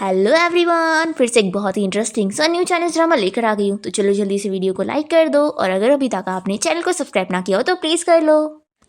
Hello everyone, फिर से एक बहुत ही इंटरेस्टिंग सा न्यू चाइनीज ड्रामा लेकर आ गई हूँ। तो चलो जल्दी से वीडियो को लाइक कर दो और अगर अभी तक आपने चैनल को सब्सक्राइब ना किया हो तो प्लीज कर लो।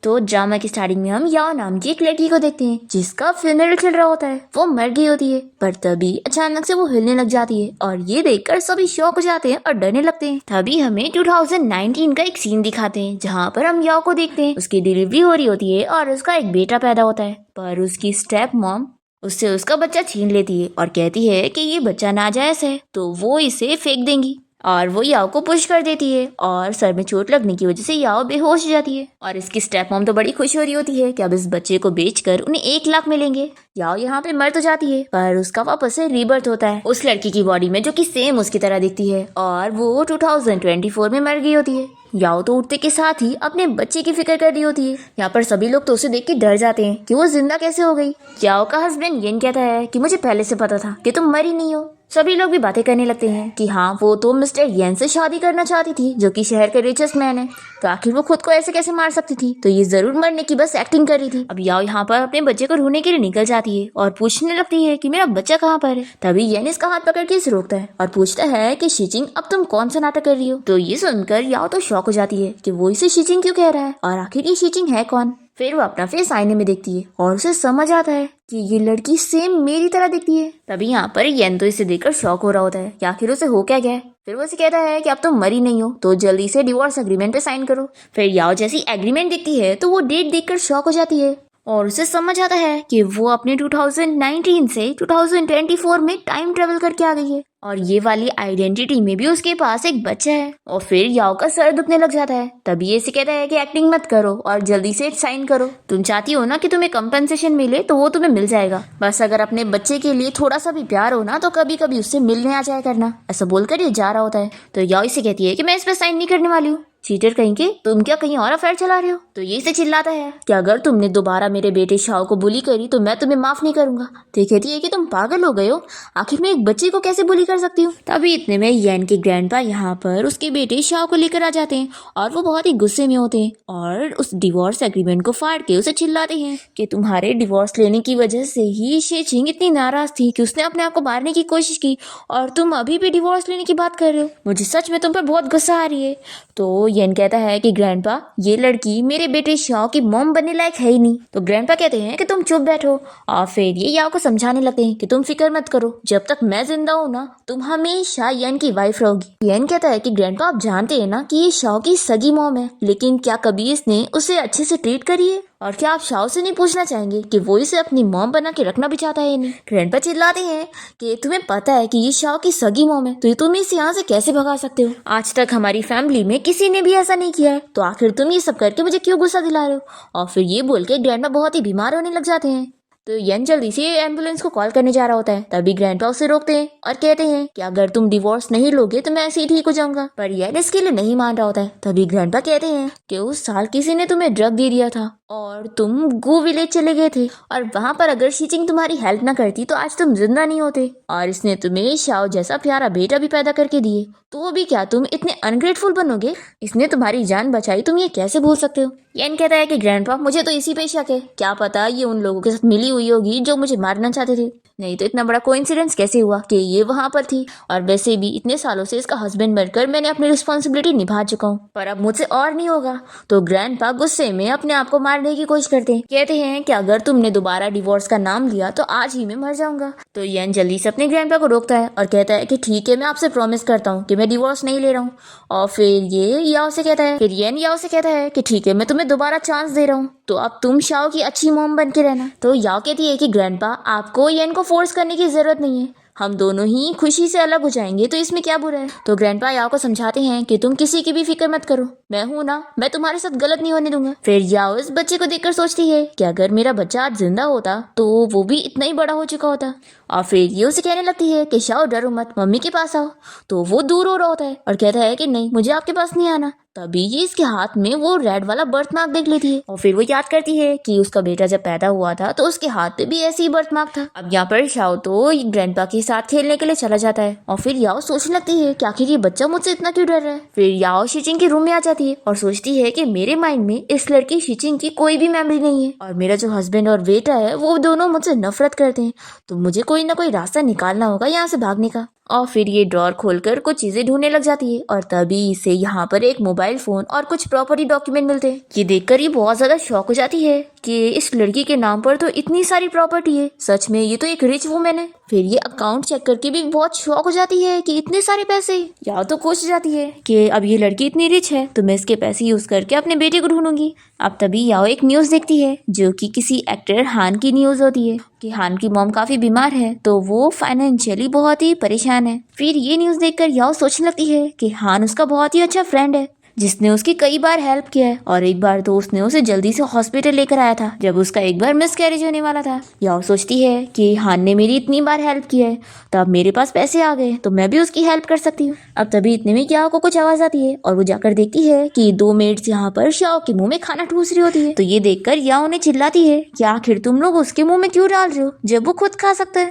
तो ड्रामा की स्टार्टिंग में हम याओ नाम की एक लड़की को देखते हैं जिसका फ्यूनरल चल रहा होता है। वो मर गई होती है पर तभी अचानक से वो हिलने लग जाती है और ये देखकर सभी शॉक हो जाते हैं और डरने लगते हैं। तभी हमें 2019 का एक सीन दिखाते हैं जहाँ पर हम याओ को देखते हैं। उसकी डिलीवरी हो रही होती है और उसका एक बेटा पैदा होता है, पर उसकी स्टेप मॉम उससे उसका बच्चा छीन लेती है और कहती है कि ये बच्चा नाजायज है तो वो इसे फेंक देंगी। और वो याओ को पुश कर देती है और सर में चोट लगने की वजह से याओ बेहोश हो जाती है। और इसकी स्टेप मॉम तो बड़ी खुश हो रही होती है कि अब इस बच्चे को बेचकर उन्हें 1 लाख मिलेंगे। याओ यहाँ पे मर तो जाती है पर उसका वापस से रीबर्थ होता है उस लड़की की बॉडी में जो कि सेम उसकी तरह दिखती है और वो 2024 में मर गई होती है। याओ तो उठते के साथ ही अपने बच्चे की फिक्र कर रही होती है। यहाँ पर सभी लोग तो उसे देख के डर जाते हैं कि वो जिंदा कैसे हो गई। याओ का हस्बैंड येन कहता है कि मुझे पहले से पता था कि तुम मरी नहीं हो। सभी लोग भी बातें करने लगते हैं कि हाँ वो तो मिस्टर येन से शादी करना चाहती थी जो कि शहर के रिचेस्ट मैन है, तो आखिर वो खुद को ऐसे कैसे मार सकती थी, तो ये जरूर मरने की बस एक्टिंग कर रही थी। अब याओ यहाँ पर अपने बच्चे को ढूंढने के लिए निकल जाती है और पूछने लगती है कि मेरा बच्चा कहाँ पर है। तभी येन इसका हाथ पकड़ के इसे रोकता है और पूछता है कि शीचिंग अब तुम कौन सा नाटक कर रही हो। तो ये सुनकर याओ तो शॉक हो जाती है कि वो इसे शीचिंग क्यों कह रहा है और आखिर ये शीचिंग है कौन। फिर वो अपना फेस आईने में देखती है और उसे समझ आता है कि ये लड़की सेम मेरी तरह दिखती है। तभी यहाँ पर येन तो इसे देखकर शॉक हो रहा होता है कि आखिर उसे हो क्या गया है। फिर वो उसे कहता है कि अब तुम मरी नहीं हो तो जल्दी से डिवोर्स एग्रीमेंट पे साइन करो। फिर याओ जैसी एग्रीमेंट दिखती है तो वो डेट देखकर शॉक हो जाती है और उसे समझ आता है कि वो अपने 2019 से 2024 में टाइम ट्रेवल करके आ गई है और ये वाली आइडेंटिटी में भी उसके पास एक बच्चा है। और फिर याओ का सर दुखने लग जाता है। तभी ये इसे कहता है कि एक्टिंग मत करो और जल्दी से साइन करो। तुम चाहती हो ना कि तुम्हें कंपनसेशन मिले तो वो तुम्हें मिल जाएगा, बस अगर अपने बच्चे के लिए थोड़ा सा भी प्यार हो ना तो कभी कभी उससे मिलने आ जाया करना। ऐसा बोलकर ये जा रहा होता है तो याओ इसे कहती है कि मैं इस पर साइन नहीं करने वाली हूँ। चीटर कहीं के, तुम क्या कहीं और अफेयर चला रहे हो। तो ये इसे चिल्लाता है कि अगर तुमने दोबारा मेरे बेटे शाओ को बुली करी तो मैं तुम्हें माफ नहीं करूंगा। तो ये कहती है कि तुम पागल हो गए हो, आखिर मैं एक बच्चे को कैसे बुली कर सकती हूँ। तभी इतने में येन के ग्रैंडपा यहाँ पर उसके बेटे शाओ को लेकर आ जाते हैं और वो बहुत ही गुस्से में होते हैं और उस डिवोर्स एग्रीमेंट को फाड़ के उसे चिल्लाते हैं कि तुम्हारे डिवोर्स लेने की वजह से ही शीचिंग इतनी नाराज थी कि उसने अपने आप को मारने की कोशिश की और तुम अभी भी डिवोर्स लेने की बात कर रहे हो। मुझे सच में तुम पर बहुत गुस्सा आ रही है। तो येन कहता है कि ग्रैंडपा ये लड़की मेरे बेटे शाओ की मॉम बनने लायक है ही नहीं। तो ग्रैंडपा कहते हैं कि तुम चुप बैठो और फिर ये याओ को समझाने लगते हैं कि तुम फिक्र मत करो, जब तक मैं जिंदा हूँ ना तुम हमेशा येन की वाइफ रहोगी। येन कहता है कि ग्रैंडपा आप जानते हैं ना कि ये शाओ की सगी मॉम है, लेकिन क्या कभी इसने उसे अच्छे से ट्रीट करी है और क्या आप शाओ से नहीं पूछना चाहेंगे कि वो इसे अपनी मॉम बना के रखना भी चाहता है या नहीं। ग्रैंडपा चिल्लाते हैं कि तुम्हें पता है कि ये शाओ की सगी मॉम है तो तुम इसे यहाँ से कैसे भगा सकते हो। आज तक हमारी फैमिली में किसी ने भी ऐसा नहीं किया है, तो आखिर तुम ये सब करके मुझे क्यों गुस्सा दिला रहे हो। और फिर ये बोल के ग्रैंडपा बहुत ही बीमार होने लग जाते हैं। तो येन जल्दी से एम्बुलेंस को कॉल करने जा रहा होता है। तभी ग्रैंडपा उसे रोकते हैं और कहते हैं कि अगर तुम डिवोर्स नहीं लोगे तो मैं ऐसे ही ठीक हो जाऊंगा, पर येन इसके लिए नहीं मान रहा होता है। तभी ग्रैंडपा कहते हैं कि उस साल किसी ने तुम्हें ड्रग दे दिया था और तुम गू विलेज चले गए थे और वहां पर अगर शीचिंग तुम्हारी हेल्प ना करती तो आज तुम जिंदा नहीं होते, और इसने तुम्हें शाओ जैसा प्यारा बेटा भी पैदा करके दिए, तो भी क्या तुम इतने अनग्रेटफुल बनोगे। इसने तुम्हारी जान बचाई, तुम ये कैसे भूल सकते हो। येन कहता है कि ग्रैंडपा मुझे तो इसी पे शक है, क्या पता ये उन लोगों के साथ मिली हुई होगी जो मुझे मारना चाहते थे, नहीं तो इतना बड़ा कोइंसिडेंस कैसे हुआ कि ये वहां पर थी। और वैसे भी इतने सालों से इसका हस्बैंड बनकर मैंने अपनी रिस्पॉन्सिबिलिटी निभा चुका हूँ, पर अब मुझसे और नहीं होगा। तो ग्रैंडपा गुस्से में अपने आप को मारने की कोशिश करते हैं, कहते हैं कि अगर तुमने दोबारा डिवोर्स का नाम लिया तो आज ही मैं मर जाऊंगा। तो येन जल्दी से अपने ग्रैंडपा को रोकता है और कहता है कि ठीक है मैं आपसे प्रॉमिस करता हूँ कि मैं डिवोर्स नहीं ले रहा हूँ। और फिर ये याओ से कहता है, फिर येन याओ से कहता है कि ठीक है मैं तुम्हें दोबारा चांस दे रहा हूँ, तो अब तुम शाओ की अच्छी मॉम बन के रहना। तो याओ कहती है कि ग्रैंडपा आपको येन को फोर्स करने की जरूरत नहीं है, हम दोनों ही खुशी से अलग हो जाएंगे तो इसमें क्या बुरा है। तो ग्रैंडपा याओ को समझाते हैं कि तुम किसी की भी फिक्र मत करो, मैं हूं ना, मैं तुम्हारे साथ गलत नहीं होने दूंगा। फिर याओ इस बच्चे को देखकर सोचती है कि अगर मेरा बच्चा आज जिंदा होता तो वो भी इतना ही बड़ा हो चुका होता। और फिर ये उसे कहने लगती है कि शाओ डरो मत, मम्मी के पास आओ। तो वो दूर हो रहा होता है और कहता है कि नहीं मुझे आपके पास नहीं आना, तभी ये इसके हाथ में वो रेड वाला बर्थ मार्क देख लेती है और फिर वो याद करती है कि उसका बेटा जब पैदा हुआ था तो उसके हाथ पे भी ऐसे ही बर्थ मार्क था। अब यहाँ पर शाओ तो ग्रैंडपा के साथ खेलने के लिए चला जाता है और फिर याओ सोचने लगती है कि आखिर ये बच्चा मुझसे इतना क्यों डर रहा है। फिर याओ शीचिंग के रूम में आ जाती है और सोचती है कि मेरे माइंड में इस लड़की शीचिंग की कोई भी मेमोरी नहीं है और मेरा जो हस्बैंड और बेटा है वो दोनों मुझसे नफरत करते हैं, तो मुझे कोई ना कोई रास्ता निकालना होगा यहाँ से भागने का। और फिर ये ड्रॉर खोलकर कुछ चीजें ढूंढने लग जाती है और तभी इसे यहाँ पर एक मोबाइल फोन और कुछ प्रॉपर्टी डॉक्यूमेंट मिलते हैं। ये देखकर ये बहुत ज्यादा शॉक हो जाती है कि इस लड़की के नाम पर तो इतनी सारी प्रॉपर्टी है, सच में ये तो एक रिच वुमेन है। फिर ये अकाउंट चेक करके भी बहुत शॉक हो जाती है कि इतने सारे पैसे। या तो कोशिश जाती है कि अब ये लड़की इतनी रिच है तो मैं इसके पैसे यूज करके अपने बेटे को ढूंढूंगी। अब तभी याओ एक न्यूज देखती है जो कि किसी एक्टर हान की न्यूज होती है कि हान की मॉम काफी बीमार है तो वो फाइनेंशियली बहुत ही परेशान है। फिर ये न्यूज देखकर याओ सोचने लगती है कि हान उसका बहुत ही अच्छा फ्रेंड है जिसने उसकी कई बार हेल्प किया है और एक बार तो उसने उसे जल्दी से हॉस्पिटल लेकर आया था जब उसका एक बार मिसकैरेज होने वाला था। याओ सोचती है कि हान ने मेरी इतनी बार हेल्प की है तो अब मेरे पास पैसे आ गए तो मैं भी उसकी हेल्प कर सकती हूँ। अब तभी इतने में याओ को कुछ आवाज आती है और वो जाकर देखती है कि 2 मेड्स यहाँ पर शाओ के मुंह में खाना ठूस रही होती है। तो ये देखकर याओ ने चिल्लाती है कि आखिर तुम लोग उसके मुंह में क्यों डाल रहे हो जब वो खुद खा सकता है।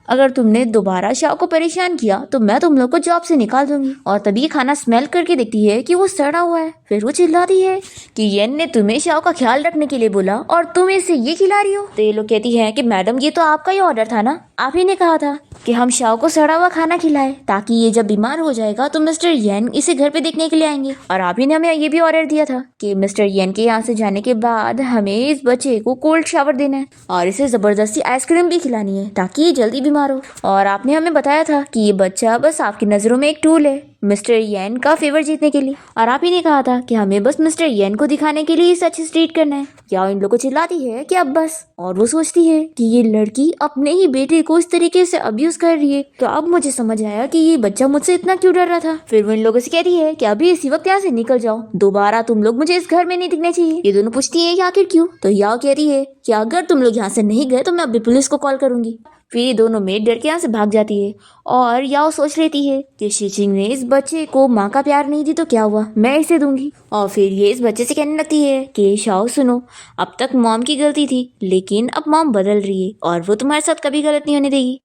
अगर तुमने दोबारा शाओ को परेशान किया तो मैं तुम लोग को जॉब से निकाल दूंगी। और तभी खाना स्मेल करके देखती है कि वो सड़ा हुआ है। फिर वो चिल्लाती है कि येन ने तुम्हें शाओ का ख्याल रखने के लिए बोला और तुम इसे ये खिला रही हो। तो ये लोग कहती है कि मैडम ये तो आपका ही ऑर्डर था ना, आप ही ने कहा था कि हम शाओ को सड़ा हुआ खाना खिलाए ताकि ये जब बीमार हो जाएगा तो मिस्टर येन इसे घर पे देखने के लिए आएंगे। और आप ही ने हमें ये भी ऑर्डर दिया था कि मिस्टर येन के यहाँ से जाने के बाद हमें इस बच्चे को कोल्ड शावर देना है और इसे जबरदस्ती आइसक्रीम भी खिलानी है ताकि ये जल्दी बीमार हो। और आपने हमें बताया था कि ये बच्चा बस आपकी नजरों में एक टूल है मिस्टर येन का फेवर जीतने के लिए और आप ही ने कहा था कि हमें बस मिस्टर येन को दिखाने के लिए सच ट्रीट करना है। या इन लोगों को चिल्लाती है कि अब बस। और वो सोचती है कि ये लड़की अपने ही बेटे को इस तरीके से अब्यूज कर रही है तो अब मुझे समझ आया कि ये बच्चा मुझसे इतना क्यों डर रहा था। फिर वो इन लोगों से कहती है कि अभी इसी वक्त यहाँ से निकल जाओ, दोबारा तुम लोग मुझे इस घर में नहीं दिखने चाहिए। ये दोनों पूछती है कि आखिर क्यों। तो याओ कहती है कि अगर तुम लोग यहाँ से नहीं गए तो मैं अभी पुलिस को कॉल करूंगी। फिर ये दोनों मेड डर के यहाँ से भाग जाती है और याओ सोच लेती है कि शीचिंग ने इस बच्चे को माँ का प्यार नहीं दी तो क्या हुआ, मैं इसे दूंगी। और फिर ये इस बच्चे से कहने लगती है कि शाओ सुनो, अब तक मॉम की गलती थी लेकिन अब मॉम बदल रही है और वो तुम्हारे साथ कभी गलत नहीं होने देगी।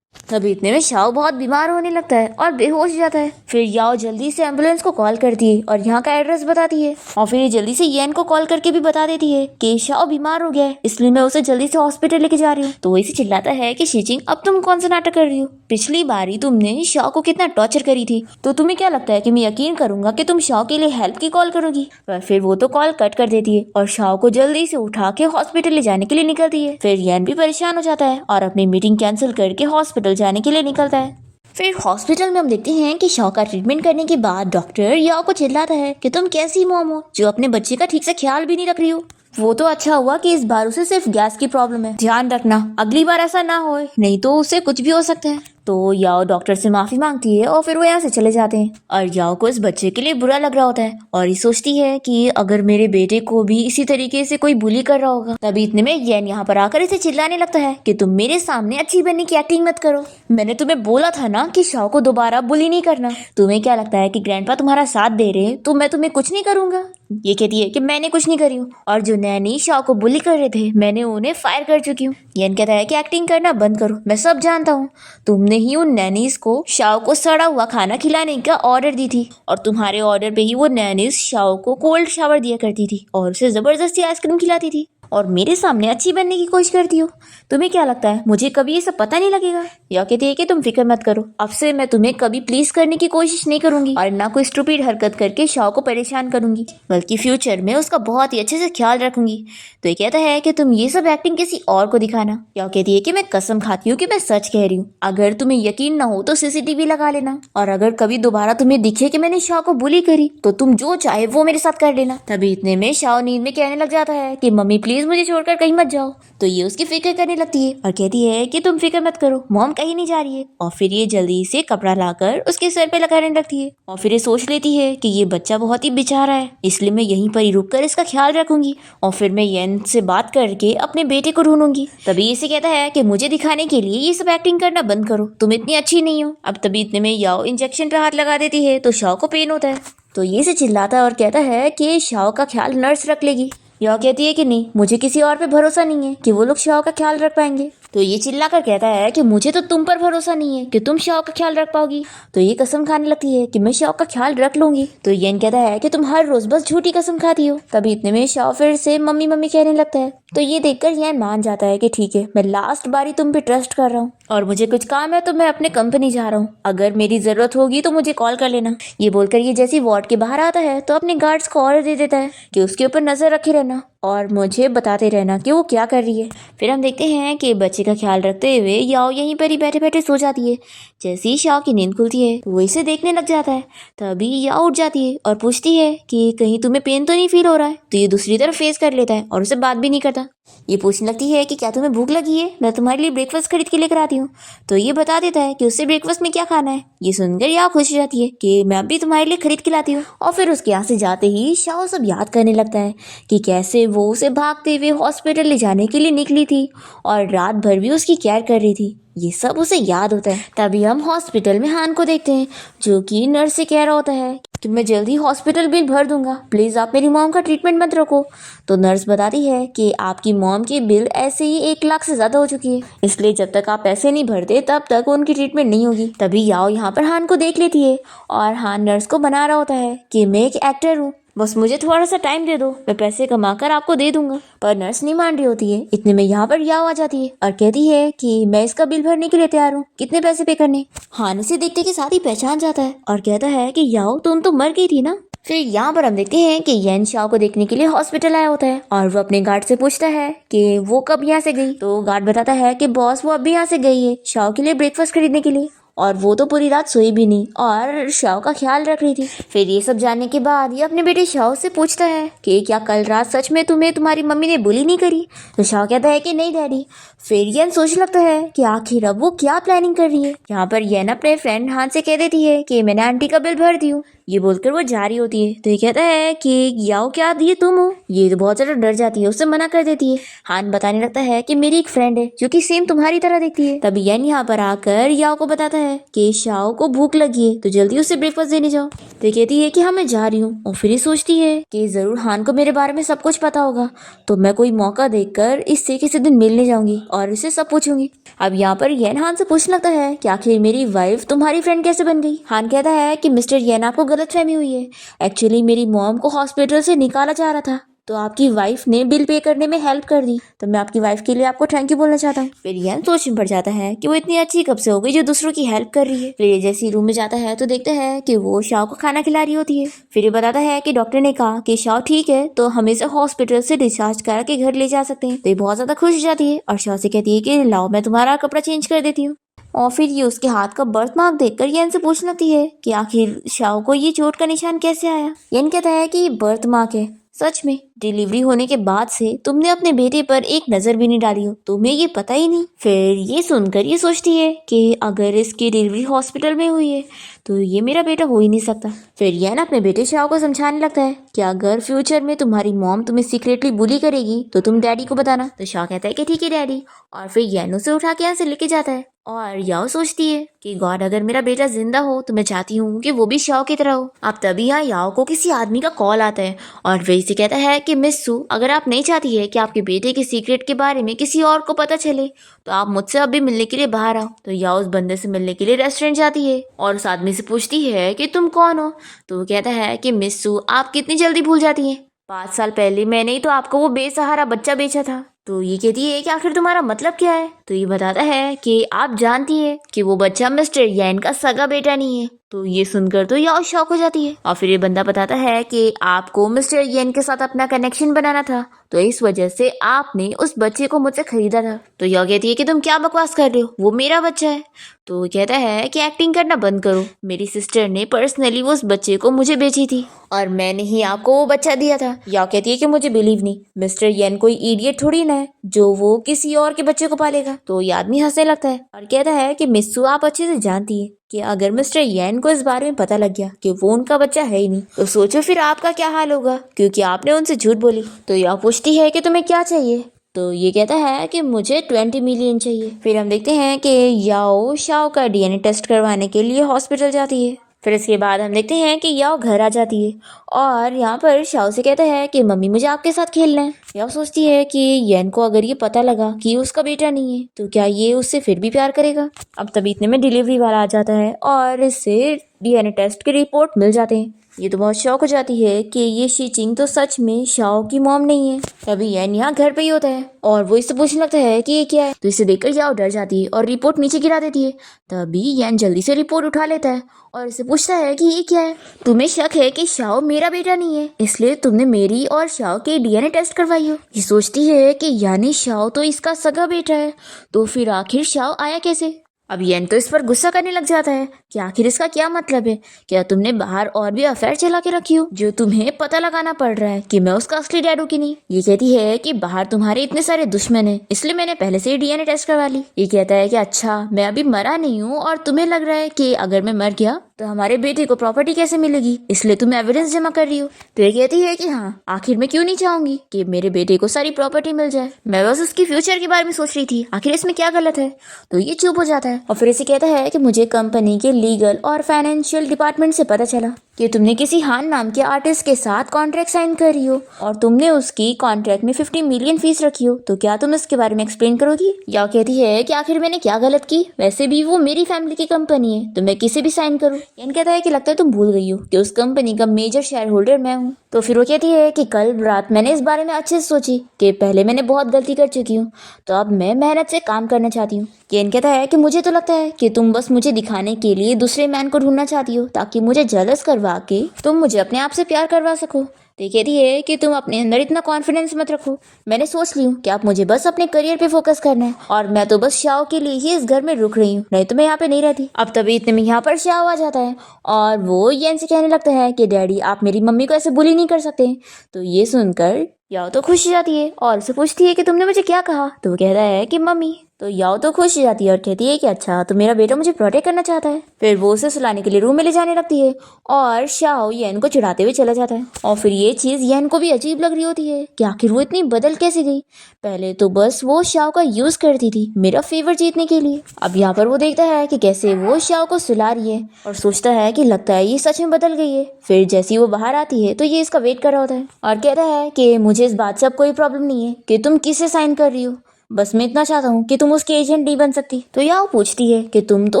तभी इतने में शाओ बहुत बीमार होने लगता है और बेहोश हो जाता है। फिर याओ जल्दी से एम्बुलेंस को कॉल करती है और यहाँ का एड्रेस बताती है और फिर ये जल्दी से येन को कॉल करके भी बता देती है कि शाओ बीमार हो गया है इसलिए मैं उसे जल्दी से हॉस्पिटल लेके जा रही हूँ। तो वैसे चिल्लाता है कि शीचिंग अब तुम कौन सा नाटक कर रही हो, पिछली बारी तुमने शाओ को कितना टॉर्चर करी थी तो तुम्हें क्या लगता है कि मैं यकीन करूंगा कि तुम शाओ के लिए हेल्प की कॉल करोगी। पर फिर वो तो कॉल कट कर देती है और शाओ को जल्दी से उठा के हॉस्पिटल ले जाने के लिए निकलती है। फिर येन भी परेशान हो जाता है और अपनी मीटिंग कैंसिल करके हॉस्पिटल जाने के लिए निकलता है। फिर हॉस्पिटल में हम देखते हैं कि शाओ का ट्रीटमेंट करने के बाद डॉक्टर याओ को चिल्लाता है कि तुम कैसी मॉम हो जो अपने बच्चे का ठीक से ख्याल भी नहीं रख रही हो। वो तो अच्छा हुआ कि इस बार उसे सिर्फ गैस की प्रॉब्लम है, ध्यान रखना अगली बार ऐसा ना हो, नहीं तो उसे कुछ भी हो सकता है। तो याओ डॉक्टर से माफी मांगती है और फिर वो यहाँ से चले जाते हैं और याओ को इस बच्चे के लिए बुरा लग रहा होता है और ये सोचती है कि अगर मेरे बेटे को भी इसी तरीके से कोई बुली कर रहा होगा। तभी इतने में येन यहाँ पर आकर इसे चिल्लाने लगता है कि तुम मेरे सामने अच्छी बनने की एक्टिंग मत करो, मैंने तुम्हें बोला था ना कि शाओ को दोबारा बुली नहीं करना। तुम्हें क्या लगता है कि ग्रैंडपा तुम्हारा साथ दे रहे हैं तो मैं तुम्हें कुछ नहीं करूंगा। ये कहती है कि मैंने कुछ नहीं करी हूँ और जो नैनी शाओ को बुली कर रहे थे मैंने उन्हें फायर कर चुकी हूँ। येन कहता है कि एक्टिंग करना बंद करो, मैं सब जानता हूँ, तुमने ही उन नैनीज को शाओ को सड़ा हुआ खाना खिलाने का ऑर्डर दी थी और तुम्हारे ऑर्डर पे ही वो नैनीज शाओ को कोल्ड शावर दिया करती थी और उसे जबरदस्ती आइसक्रीम खिलाती थी और मेरे सामने अच्छी बनने की कोशिश करती हो। तुम्हें क्या लगता है मुझे कभी ये सब पता नहीं लगेगा। या कहती है कि तुम फिक्र मत करो, अब से मैं तुम्हें कभी प्लीज करने की कोशिश नहीं करूंगी और ना कोई स्टूपिड हरकत करके शाओ को परेशान करूंगी, बल्कि फ्यूचर में उसका बहुत ही अच्छे से ख्याल रखूंगी। तो ये कहता है कि तुम ये सब एक्टिंग किसी और को दिखाना। या कहती है कि मैं कसम खाती हूँ कि मैं सच कह रही हूँ, अगर तुम्हें यकीन ना हो तो सीसीटीवी लगा लेना और अगर कभी दोबारा तुम्हें दिखे कि मैंने शाओ को बुली करी तो तुम जो चाहे वो मेरे साथ कर लेना। तभी इतने में शाओ नींद में कहने लग जाता है कि मम्मी प्लीज मुझे छोड़कर कहीं मत जाओ। तो ये उसकी फिक्र करने लगती है और कहती है कि तुम फिक्र मत करो, मॉम कहीं नहीं जा रही है। और फिर ये जल्दी से कपड़ा लाकर उसके सर पे लगाने लगती है और फिर ये सोच लेती है कि ये बच्चा बहुत ही बेचारा है इसलिए मैं यहीं पर ही रुक कर इसका ख्याल रखूंगी और फिर मैं येन से बात करके अपने बेटे को ढूंढूंगी। तभी इसे कहता है कि मुझे दिखाने के लिए ये सब एक्टिंग करना बंद करो, तुम इतनी अच्छी नहीं हो। अब तभी इतने में याओ इंजेक्शन पे हाथ लगा देती है तो शाओ को पेन होता है तो ये से चिल्लाता है और कहता है कि शाओ का ख्याल नर्स रख लेगी। याओ कहती है कि नहीं, मुझे किसी और पे भरोसा नहीं है कि वो लोग शाओ का ख्याल रख पाएंगे। तो ये चिल्ला कर कहता है कि मुझे तो तुम पर भरोसा नहीं है कि तुम शाओ का ख्याल रख पाओगी। तो ये कसम खाने लगती है कि मैं शाओ का ख्याल रख लूंगी। तो येन कहता है कि तुम हर रोज बस झूठी कसम खाती हो। तभी इतने में शाओ फिर से मम्मी मम्मी कहने लगता है। तो ये देखकर येन मान जाता है कि ठीक है, मैं लास्ट बारी तुम पे ट्रस्ट कर रहा हूँ और मुझे कुछ काम है तो मैं अपने कंपनी जा रहा हूँ। अगर मेरी जरूरत होगी तो मुझे कॉल कर लेना। ये बोलकर ये जैसे वार्ड के बाहर आता है तो अपने गार्ड्स को ऑर्डर दे देता है कि उसके ऊपर नजर रखे रहना और मुझे बताते रहना कि वो क्या कर रही है। फिर हम देखते हैं कि बच्चे का ख्याल रखते हुए याओ यहीं पर ही बैठे बैठे सो जाती है। जैसे ही शाओ की नींद खुलती है तो वो इसे देखने लग जाता है। तभी याओ उठ जाती है और पूछती है कि कहीं तुम्हें पेन तो नहीं फील हो रहा है। तो ये दूसरी तरफ फेस कर लेता है और उसे बात भी नहीं करता। ये पूछने लगती है कि क्या तुम्हें भूख लगी है, मैं तुम्हारे लिए ब्रेकफास्ट खरीद के लेकर आती हूँ। तो ये बता देता है कि उससे ब्रेकफास्ट में क्या खाना है। ये सुनकर याओ खुश हो जाती है कि मैं भी तुम्हारे लिए खरीद के लाती हूँ। और फिर उसके यहाँ से जाते ही शाओ सब याद करने लगता है कि कैसे वो उसे भागते हुए हॉस्पिटल ले जाने के लिए निकली थी और रात भर भी उसकी केयर कर रही थी। ये सब उसे याद होता है। तभी हम हॉस्पिटल में हान को देखते हैं जो कि नर्स से कह रहा होता है कि मैं जल्दी हॉस्पिटल बिल भर दूंगा, प्लीज आप मेरी मॉम का ट्रीटमेंट मत रखो। तो नर्स बताती है कि आपकी मॉम की बिल ऐसे ही 1 लाख से ज्यादा हो चुकी है, इसलिए जब तक आप पैसे नहीं भरते तब तक उनकी ट्रीटमेंट नहीं होगी। तभी याओ यहाँ पर हान को देख लेती है और हान नर्स को बना रहा होता है कि मैं एक एक्टर हूँ, बस मुझे थोड़ा सा टाइम दे दो, मैं पैसे कमाकर आपको दे दूंगा। पर नर्स नहीं मान रही होती है। इतने में यहाँ पर याओ आ जाती है और कहती है कि मैं इसका बिल भरने के लिए तैयार हूँ, कितने पैसे पे करने। हान इसे देखते के साथ ही पहचान जाता है और कहता है कि याओ तुम तो मर गई थी ना। फिर यहाँ पर हम देखते हैं कि येन शाओ को देखने के लिए हॉस्पिटल आया होता है और वो अपने गार्ड से पूछता है कि वो कब यहाँ से गई। तो गार्ड बताता है कि बॉस वो अभी यहाँ से गई है शाओ के लिए ब्रेकफास्ट खरीदने के लिए और वो तो पूरी रात सोई भी नहीं और शाओ का ख्याल रख रही थी। फिर ये सब जानने के बाद ये अपने बेटे शाओ से पूछता है कि क्या कल रात सच में तुम्हें तुम्हारी मम्मी ने बुली नहीं करी। तो शाओ कहता है कि नहीं डैडी। फिर येन सोचने लगता है कि आखिर अब वो क्या प्लानिंग कर रही है। यहाँ पर येन अपने फ्रेंड हान से कह देती है कि मैंने आंटी का बिल भर दी हूँ। ये बोलकर वो जा रही होती है तो ये कहता है कि याओ क्या ये तुम हो। ये तो बहुत ज्यादा डर जाती है, उससे मना कर देती है। हान बताने लगता है कि मेरी एक फ्रेंड है जो कि सेम तुम्हारी तरह दिखती है। तभी येन यहाँ पर आकर याओ को बताता है कि शाओ को भूख लगी है तो जल्दी उसे ब्रेकफास्ट देने जाओ। तो ये कहती है कि हाँ मैं जा रही हूँ और फिर ये सोचती है कि जरूर हान को मेरे बारे में सब कुछ पता होगा तो मैं कोई मौका देखकर इससे किसी दिन मिलने जाऊंगी और इसे सब पूछूंगी। अब यहाँ पर येन हान से पूछने लगता है कि आखिर मेरी वाइफ तुम्हारी फ्रेंड कैसे बन गई। हान कहता है कि मिस्टर येन आपको गलतफहमी हुई है, एक्चुअली मेरी मॉम को हॉस्पिटल से निकाला जा रहा था तो आपकी वाइफ ने बिल पे करने में हेल्प कर दी, तो मैं आपकी वाइफ के लिए आपको थैंक यू बोलना चाहता हूँ। फिर येन सोच में पड़ जाता है कि वो इतनी अच्छी कब से हो गई जो दूसरों की हेल्प कर रही है। फिर ये जैसे रूम में जाता है तो देखता है कि वो शाओ को खाना खिला रही होती है। फिर ये बताता है कि डॉक्टर ने कहा कि शाओ ठीक है तो हम इसे हॉस्पिटल से डिस्चार्ज करा के घर ले जा सकते हैं। तो ये बहुत ज्यादा खुश हो जाती है और शाओ से कहती है कि लाओ मैं तुम्हारा कपड़ा चेंज कर देती हूँ। और फिर ये उसके हाथ का बर्थ मार्क देखकर येन से पूछने लगती है कि आखिर शाओ को ये चोट का निशान कैसे आया। येन कहता है कि ये बर्थ मार्क है, सच में डिलीवरी होने के बाद से तुमने अपने बेटे पर एक नजर भी नहीं डाली हो, तुम्हें ये पता ही नहीं। फिर ये सुनकर ये सोचती है कि अगर इसकी डिलीवरी हॉस्पिटल में हुई है तो ये मेरा बेटा हो ही नहीं सकता। फिर येन अपने बेटे शाओ को समझाने लगता है कि अगर फ्यूचर में तुम्हारी मॉम तुम्हें सीक्रेटली बुली करेगी तो तुम डैडी को बताना। तो शाओ कहता है कि ठीक है डैडी और फिर येन उसे उठा के यहाँ से लेके जाता है। और याओ सोचती है कि गॉड अगर मेरा बेटा जिंदा हो तो मैं चाहती हूँ कि वो भी शाओ की तरह हो। अब तभी यहाँ याओ को किसी आदमी का कॉल आता है और वही से कहता है कि मिस सू अगर आप नहीं चाहती है कि आपके बेटे के सीक्रेट के बारे में किसी और को पता चले तो आप मुझसे अभी मिलने के लिए बाहर आओ। तो याओ उस बंदे से मिलने के लिए रेस्टोरेंट जाती है और उस आदमी से पूछती है कि तुम कौन हो। तो वो कहता है कि मिस सू आप कितनी जल्दी भूल जाती हैं, 5 साल पहले मैंने ही तो आपको वो बेसहारा बच्चा बेचा था। तो ये कहती है कि आखिर तुम्हारा मतलब क्या है। तो ये बताता है कि आप जानती है कि वो बच्चा मिस्टर येन का सगा बेटा नहीं है। तो ये सुनकर तो याओ शॉक हो जाती है और फिर ये बंदा बताता है कि आपको मिस्टर येन के साथ अपना कनेक्शन बनाना था तो इस वजह से आपने उस बच्चे को मुझसे खरीदा था। तो याओ कहती है कि तुम क्या बकवास कर रहे हो, वो मेरा बच्चा है। तो कहता है कि एक्टिंग करना बंद करो, मेरी सिस्टर ने पर्सनली वो उस बच्चे को मुझे बेची थी और मैंने ही आपको वो बच्चा दिया था। याओ कहती है कि मुझे बिलीव नहीं, मिस्टर येन कोई इडियट थोड़ी ना है जो वो किसी और के बच्चे को पालेगा। तो ये आदमी हंसने लगता है और कहता है कि मिस्सू आप अच्छे से जानती है कि अगर मिस्टर येन को इस बारे में पता लग गया कि वो उनका बच्चा है ही नहीं तो सोचो फिर आपका क्या हाल होगा, क्योंकि आपने उनसे झूठ बोली। तो याओ पूछती है कि तुम्हें क्या चाहिए। तो ये कहता है कि मुझे 20 मिलियन चाहिए। फिर हम देखते हैं कि याओ शाओ का डीएनए टेस्ट करवाने के लिए हॉस्पिटल जाती है फिर इसके बाद हम देखते हैं कि याओ घर आ जाती है और यहाँ पर शाओ से कहता है कि मम्मी मुझे आपके साथ खेलना है। याओ सोचती है कि येन को अगर ये पता लगा कि ये उसका बेटा नहीं है तो क्या ये उससे फिर भी प्यार करेगा। अब तभी इतने में डिलीवरी वाला आ जाता है और इससे डीएनए टेस्ट की रिपोर्ट मिल जाते हैं। ये तो बहुत शौक हो जाती है कि ये शीचिंग तो सच में शाओ की मॉम नहीं है। तभी येन यहाँ घर पे ही होता है और वो इससे पूछने लगता है कि ये क्या है, तो इसे देखकर याओ डर जाती है और रिपोर्ट नीचे गिरा देती है। तभी येन जल्दी से रिपोर्ट उठा लेता है और इसे पूछता है कि ये क्या है, तुम्हें शक है कि शाओ मेरा बेटा नहीं है इसलिए तुमने मेरी और शाओ के डीएनए टेस्ट करवाई हो। ये सोचती है कि यानी शाओ तो इसका सगा बेटा है, तो फिर आखिर शाओ आया कैसे। अब येन तो इस पर गुस्सा करने लग जाता है कि आखिर इसका क्या मतलब है, क्या तुमने बाहर और भी अफेयर चला के रखी हो जो तुम्हें पता लगाना पड़ रहा है कि मैं उसका असली डैड हूँ कि नहीं। ये कहती है कि बाहर तुम्हारे इतने सारे दुश्मन हैं इसलिए मैंने पहले से ही डीएनए टेस्ट करवा ली। ये कहता है कि अच्छा मैं अभी मरा नहीं हूँ और तुम्हें लग रहा है कि अगर मैं मर गया तो हमारे बेटे को प्रॉपर्टी कैसे मिलेगी, इसलिए तुम एविडेंस जमा कर रही हो। तो ये कहती है कि हाँ आखिर मैं क्यों नहीं चाहूंगी कि मेरे बेटे को सारी प्रॉपर्टी मिल जाए, मैं बस उसकी फ्यूचर के बारे में सोच रही थी, आखिर इसमें क्या गलत है। तो ये चुप हो जाता है और फिर इसे कहता है कि मुझे कंपनी के लीगल और फाइनेंशियल डिपार्टमेंट से पता चला कि तुमने किसी हान नाम के आर्टिस्ट के साथ कॉन्ट्रैक्ट साइन करी हो और तुमने उसकी कॉन्ट्रैक्ट में 50 मिलियन फीस रखी हो, तो क्या तुम इसके बारे में एक्सप्लेन करोगी। या कहती है कि आखिर मैंने क्या गलत की, वैसे भी वो मेरी फैमिली की कंपनी है तो मैं किसी भी साइन करूँ। यान कहता है कि लगता है तुम भूल गई हो कि उस कंपनी का मेजर शेयर होल्डर मैं हूँ। तो फिर वो कहती है कि कल रात मैंने इस बारे में अच्छे से सोची कि पहले मैंने बहुत गलती कर चुकी हूँ तो अब मैं मेहनत से काम करना चाहती हूँ। केन कहता है कि मुझे तो लगता है कि तुम बस मुझे दिखाने के लिए दूसरे मैन को ढूंढना चाहती हो ताकि मुझे जलस करवा के तुम मुझे अपने आप से प्यार करवा सको। तो ये कहती है कि तुम अपने अंदर इतना कॉन्फिडेंस मत रखो, मैंने सोच ली हूँ कि आप मुझे बस अपने करियर पे फोकस करना है और मैं तो बस शाओ के लिए ही इस घर में रुक रही हूँ, नहीं तो मैं यहाँ पे नहीं रहती। अब तभी इतने में यहाँ पर शाओ आ जाता है और वो येन से कहने लगता है कि डैडी आप मेरी मम्मी को ऐसे बुली नहीं कर सकते। तो ये सुनकर याओ तो खुश हो जाती है और उसे पूछती है कि तुमने मुझे क्या कहा। तो वो कहता है कि मम्मी। तो याओ तो खुश हो जाती है और कहती है कि अच्छा तो मेरा बेटा मुझे प्रोटेक्ट करना चाहता है। फिर वो उसे सुलाने के लिए रूम में ले जाने लगती है और शाओ येन को चिढ़ाते हुए चला जाता है। और फिर ये चीज येन को भी अजीब लग रही होती है कि आखिर वो इतनी बदल कैसे गई, पहले तो बस वो शाओ का यूज करती थी मेरा फेवर जीतने के लिए, अब यहाँ पर वो देखता है कि कैसे वो शाओ को सुला रही है और सोचता है कि लगता है ये सच में बदल गई है। फिर जैसी वो बाहर आती है तो ये इसका वेट कर रहा होता है और कहता है कि मुझे इस बात से अब कोई प्रॉब्लम नहीं है कि तुम किससे साइन कर रही हो, बस मैं इतना चाहता हूँ कि तुम उसके एजेंट नहीं बन सकती। तो याओ पूछती है कि तुम तो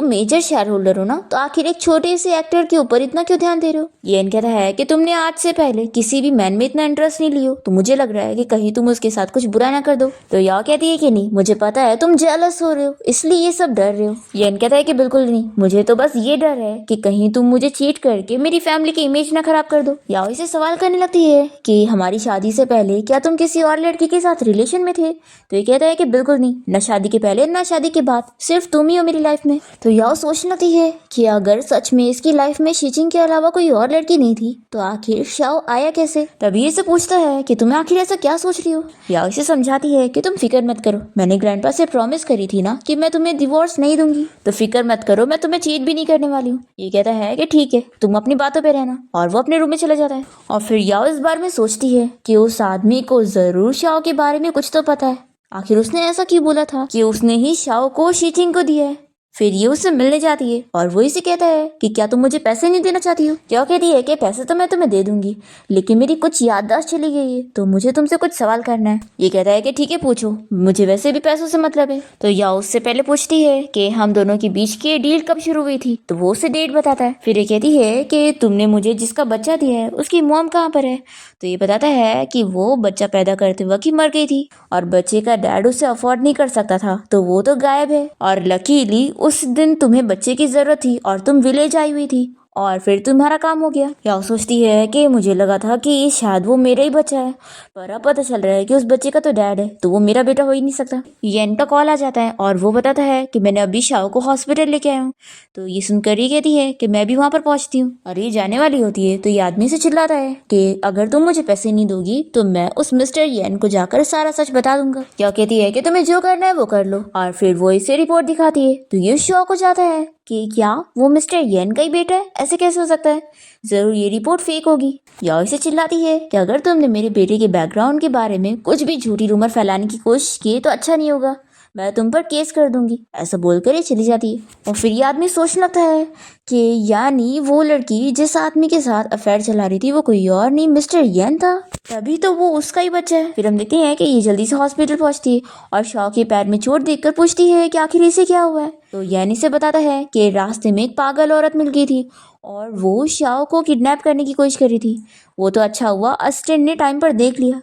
मेजर शेयर होल्डर हो ना, तो आखिर एक छोटे से एक्टर के ऊपर इतना क्यों ध्यान दे रहे हो। येन कहता है कि तुमने आज से पहले किसी भी मैन में इतना इंटरेस्ट नहीं लियो, तो मुझे लग रहा है कि कहीं तुम उसके साथ कुछ बुरा ना कर दो। तो याओ कहती है कि नहीं मुझे पता है तुम जेलस हो रहे हो इसलिए ये सब डर रहे हो। येन कहता है कि बिल्कुल नहीं, मुझे तो बस ये डर है कि कहीं तुम मुझे चीट करके मेरी फैमिली की इमेज ना खराब कर दो। याओ इसे सवाल करने लगती है कि हमारी शादी से पहले क्या तुम किसी और लड़की के साथ रिलेशन में थे। तो ये कहता है कि बिल्कुल नहीं, ना शादी के पहले ना शादी के बाद, सिर्फ तुम ही हो मेरी लाइफ में। तो याओ सोचने लगती है कि अगर सच में इसकी लाइफ में शीचिंग के अलावा कोई और लड़की नहीं थी तो आखिर शाओ आया कैसे। तभी इसे पूछता है कि तुम्हें आखिर ऐसा क्या सोच रही हो। याओ इसे समझाती है कि तुम फिक्र मत करो, मैंने ग्रैंडपा से प्रॉमिस करी थी ना कि मैं तुम्हें डिवोर्स नहीं दूंगी, तो फिक्र मत करो मैं तुम्हें चीट भी नहीं करने वाली हूँ। ये कहता है कि ठीक है तुम अपनी बातों पे रहना और वो अपने रूम में चला जाता है। और फिर याओ इस बार में सोचती है कि उस आदमी को जरूर शाओ के बारे में कुछ तो पता है, आखिर उसने ऐसा क्यों बोला था कि उसने ही शाओ को शीचिंग को दिया है। फिर ये उससे मिलने जाती है और वो इसे कहता है कि क्या तुम मुझे पैसे नहीं देना चाहती हो। क्या कहती है कि पैसे तो मैं तुम्हें दे दूंगी लेकिन मेरी कुछ याददाश्त चली गई है तो मुझे तुमसे कुछ सवाल करना है। ये कहता है कि ठीक है पूछो, मुझे वैसे भी पैसों से मतलब है। तो या उससे पहले पूछती है कि हम दोनों के बीच की डील कब शुरू हुई थी, तो वो उसे डेट बताता है। फिर ये कहती है कि तुमने मुझे जिसका बच्चा दिया है उसकी मॉम कहाँ पर है। तो ये बताता है कि वो बच्चा पैदा करते वक्त ही मर गई थी और बच्चे का डैड उसे अफोर्ड नहीं कर सकता था तो वो तो गायब है, और लकीली उस दिन तुम्हें बच्चे की जरूरत थी और तुम विलेज आई हुई थी और फिर तुम्हारा काम हो गया। या सोचती है कि मुझे लगा था कि शायद वो मेरा ही बच्चा है, पर अब पता चल रहा है कि उस बच्चे का तो डैड है तो वो मेरा बेटा हो ही नहीं सकता। येन का कॉल आ जाता है और वो बताता है कि मैंने अभी शाओ को हॉस्पिटल लेके आया हूँ। तो ये सुनकर ये कहती है कि मैं भी वहां पर पहुंचती हूँ और ये जाने वाली होती है तो ये आदमी से चिल्लाता है कि अगर तुम मुझे पैसे नहीं दोगी तो मैं उस मिस्टर येन को जाकर सारा सच बता दूंगा। क्या कहती है कि तुम्हें जो करना है वो कर लो, और फिर वो इसे रिपोर्ट दिखाती है तो ये शॉक हो जाता है कि क्या वो मिस्टर येन का ही बेटा है, ऐसे कैसे हो सकता है, जरूर ये रिपोर्ट फेक होगी। याओ इसे चिल्लाती है कि अगर तुमने मेरे बेटे के बैकग्राउंड के बारे में कुछ भी झूठी रूमर फैलाने की कोशिश की तो अच्छा नहीं होगा, मैं तुम पर केस कर दूंगी। ऐसा बोलकर ये चली जाती है। और फिर ये आदमी सोचने लगता है कि यानी वो लड़की जिस आदमी के साथ अफेयर चला रही थी वो कोई और नहीं मिस्टर यन था, तभी तो वो उसका ही बच्चा है। फिर हम देखते हैं कि ये जल्दी से हॉस्पिटल पहुंचती है और शाओ के पैर में चोट देखकर पूछती है कि आखिर इसे क्या हुआ है। तो यानी से बताता है कि रास्ते में एक पागल औरत मिल गई थी और वो शाओ को किडनैप करने की कोशिश कर रही थी। वो तो अच्छा हुआ असिस्टेंट ने टाइम पर देख लिया।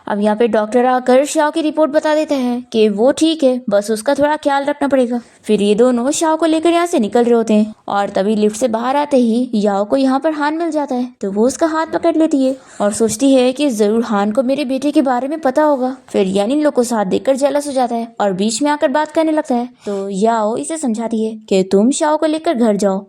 अब यहाँ पे डॉक्टर आकर शाओ की रिपोर्ट बता देता है कि वो ठीक है, बस उसका थोड़ा ख्याल रखना पड़ेगा। फिर ये दोनों शाओ को लेकर यहाँ से निकल रहे होते हैं और तभी लिफ्ट से बाहर आते ही याओ को यहाँ पर हान मिल जाता है। तो वो उसका हाथ पकड़ लेती है और सोचती है कि जरूर हान को मेरे बेटे के बारे में पता होगा। फिर यान इन लोग को साथ देखकर जेलस हो जाता है और बीच में आकर बात करने लगता है। तो याओ इसे समझाती है कि तुम शाओ को लेकर घर जाओ,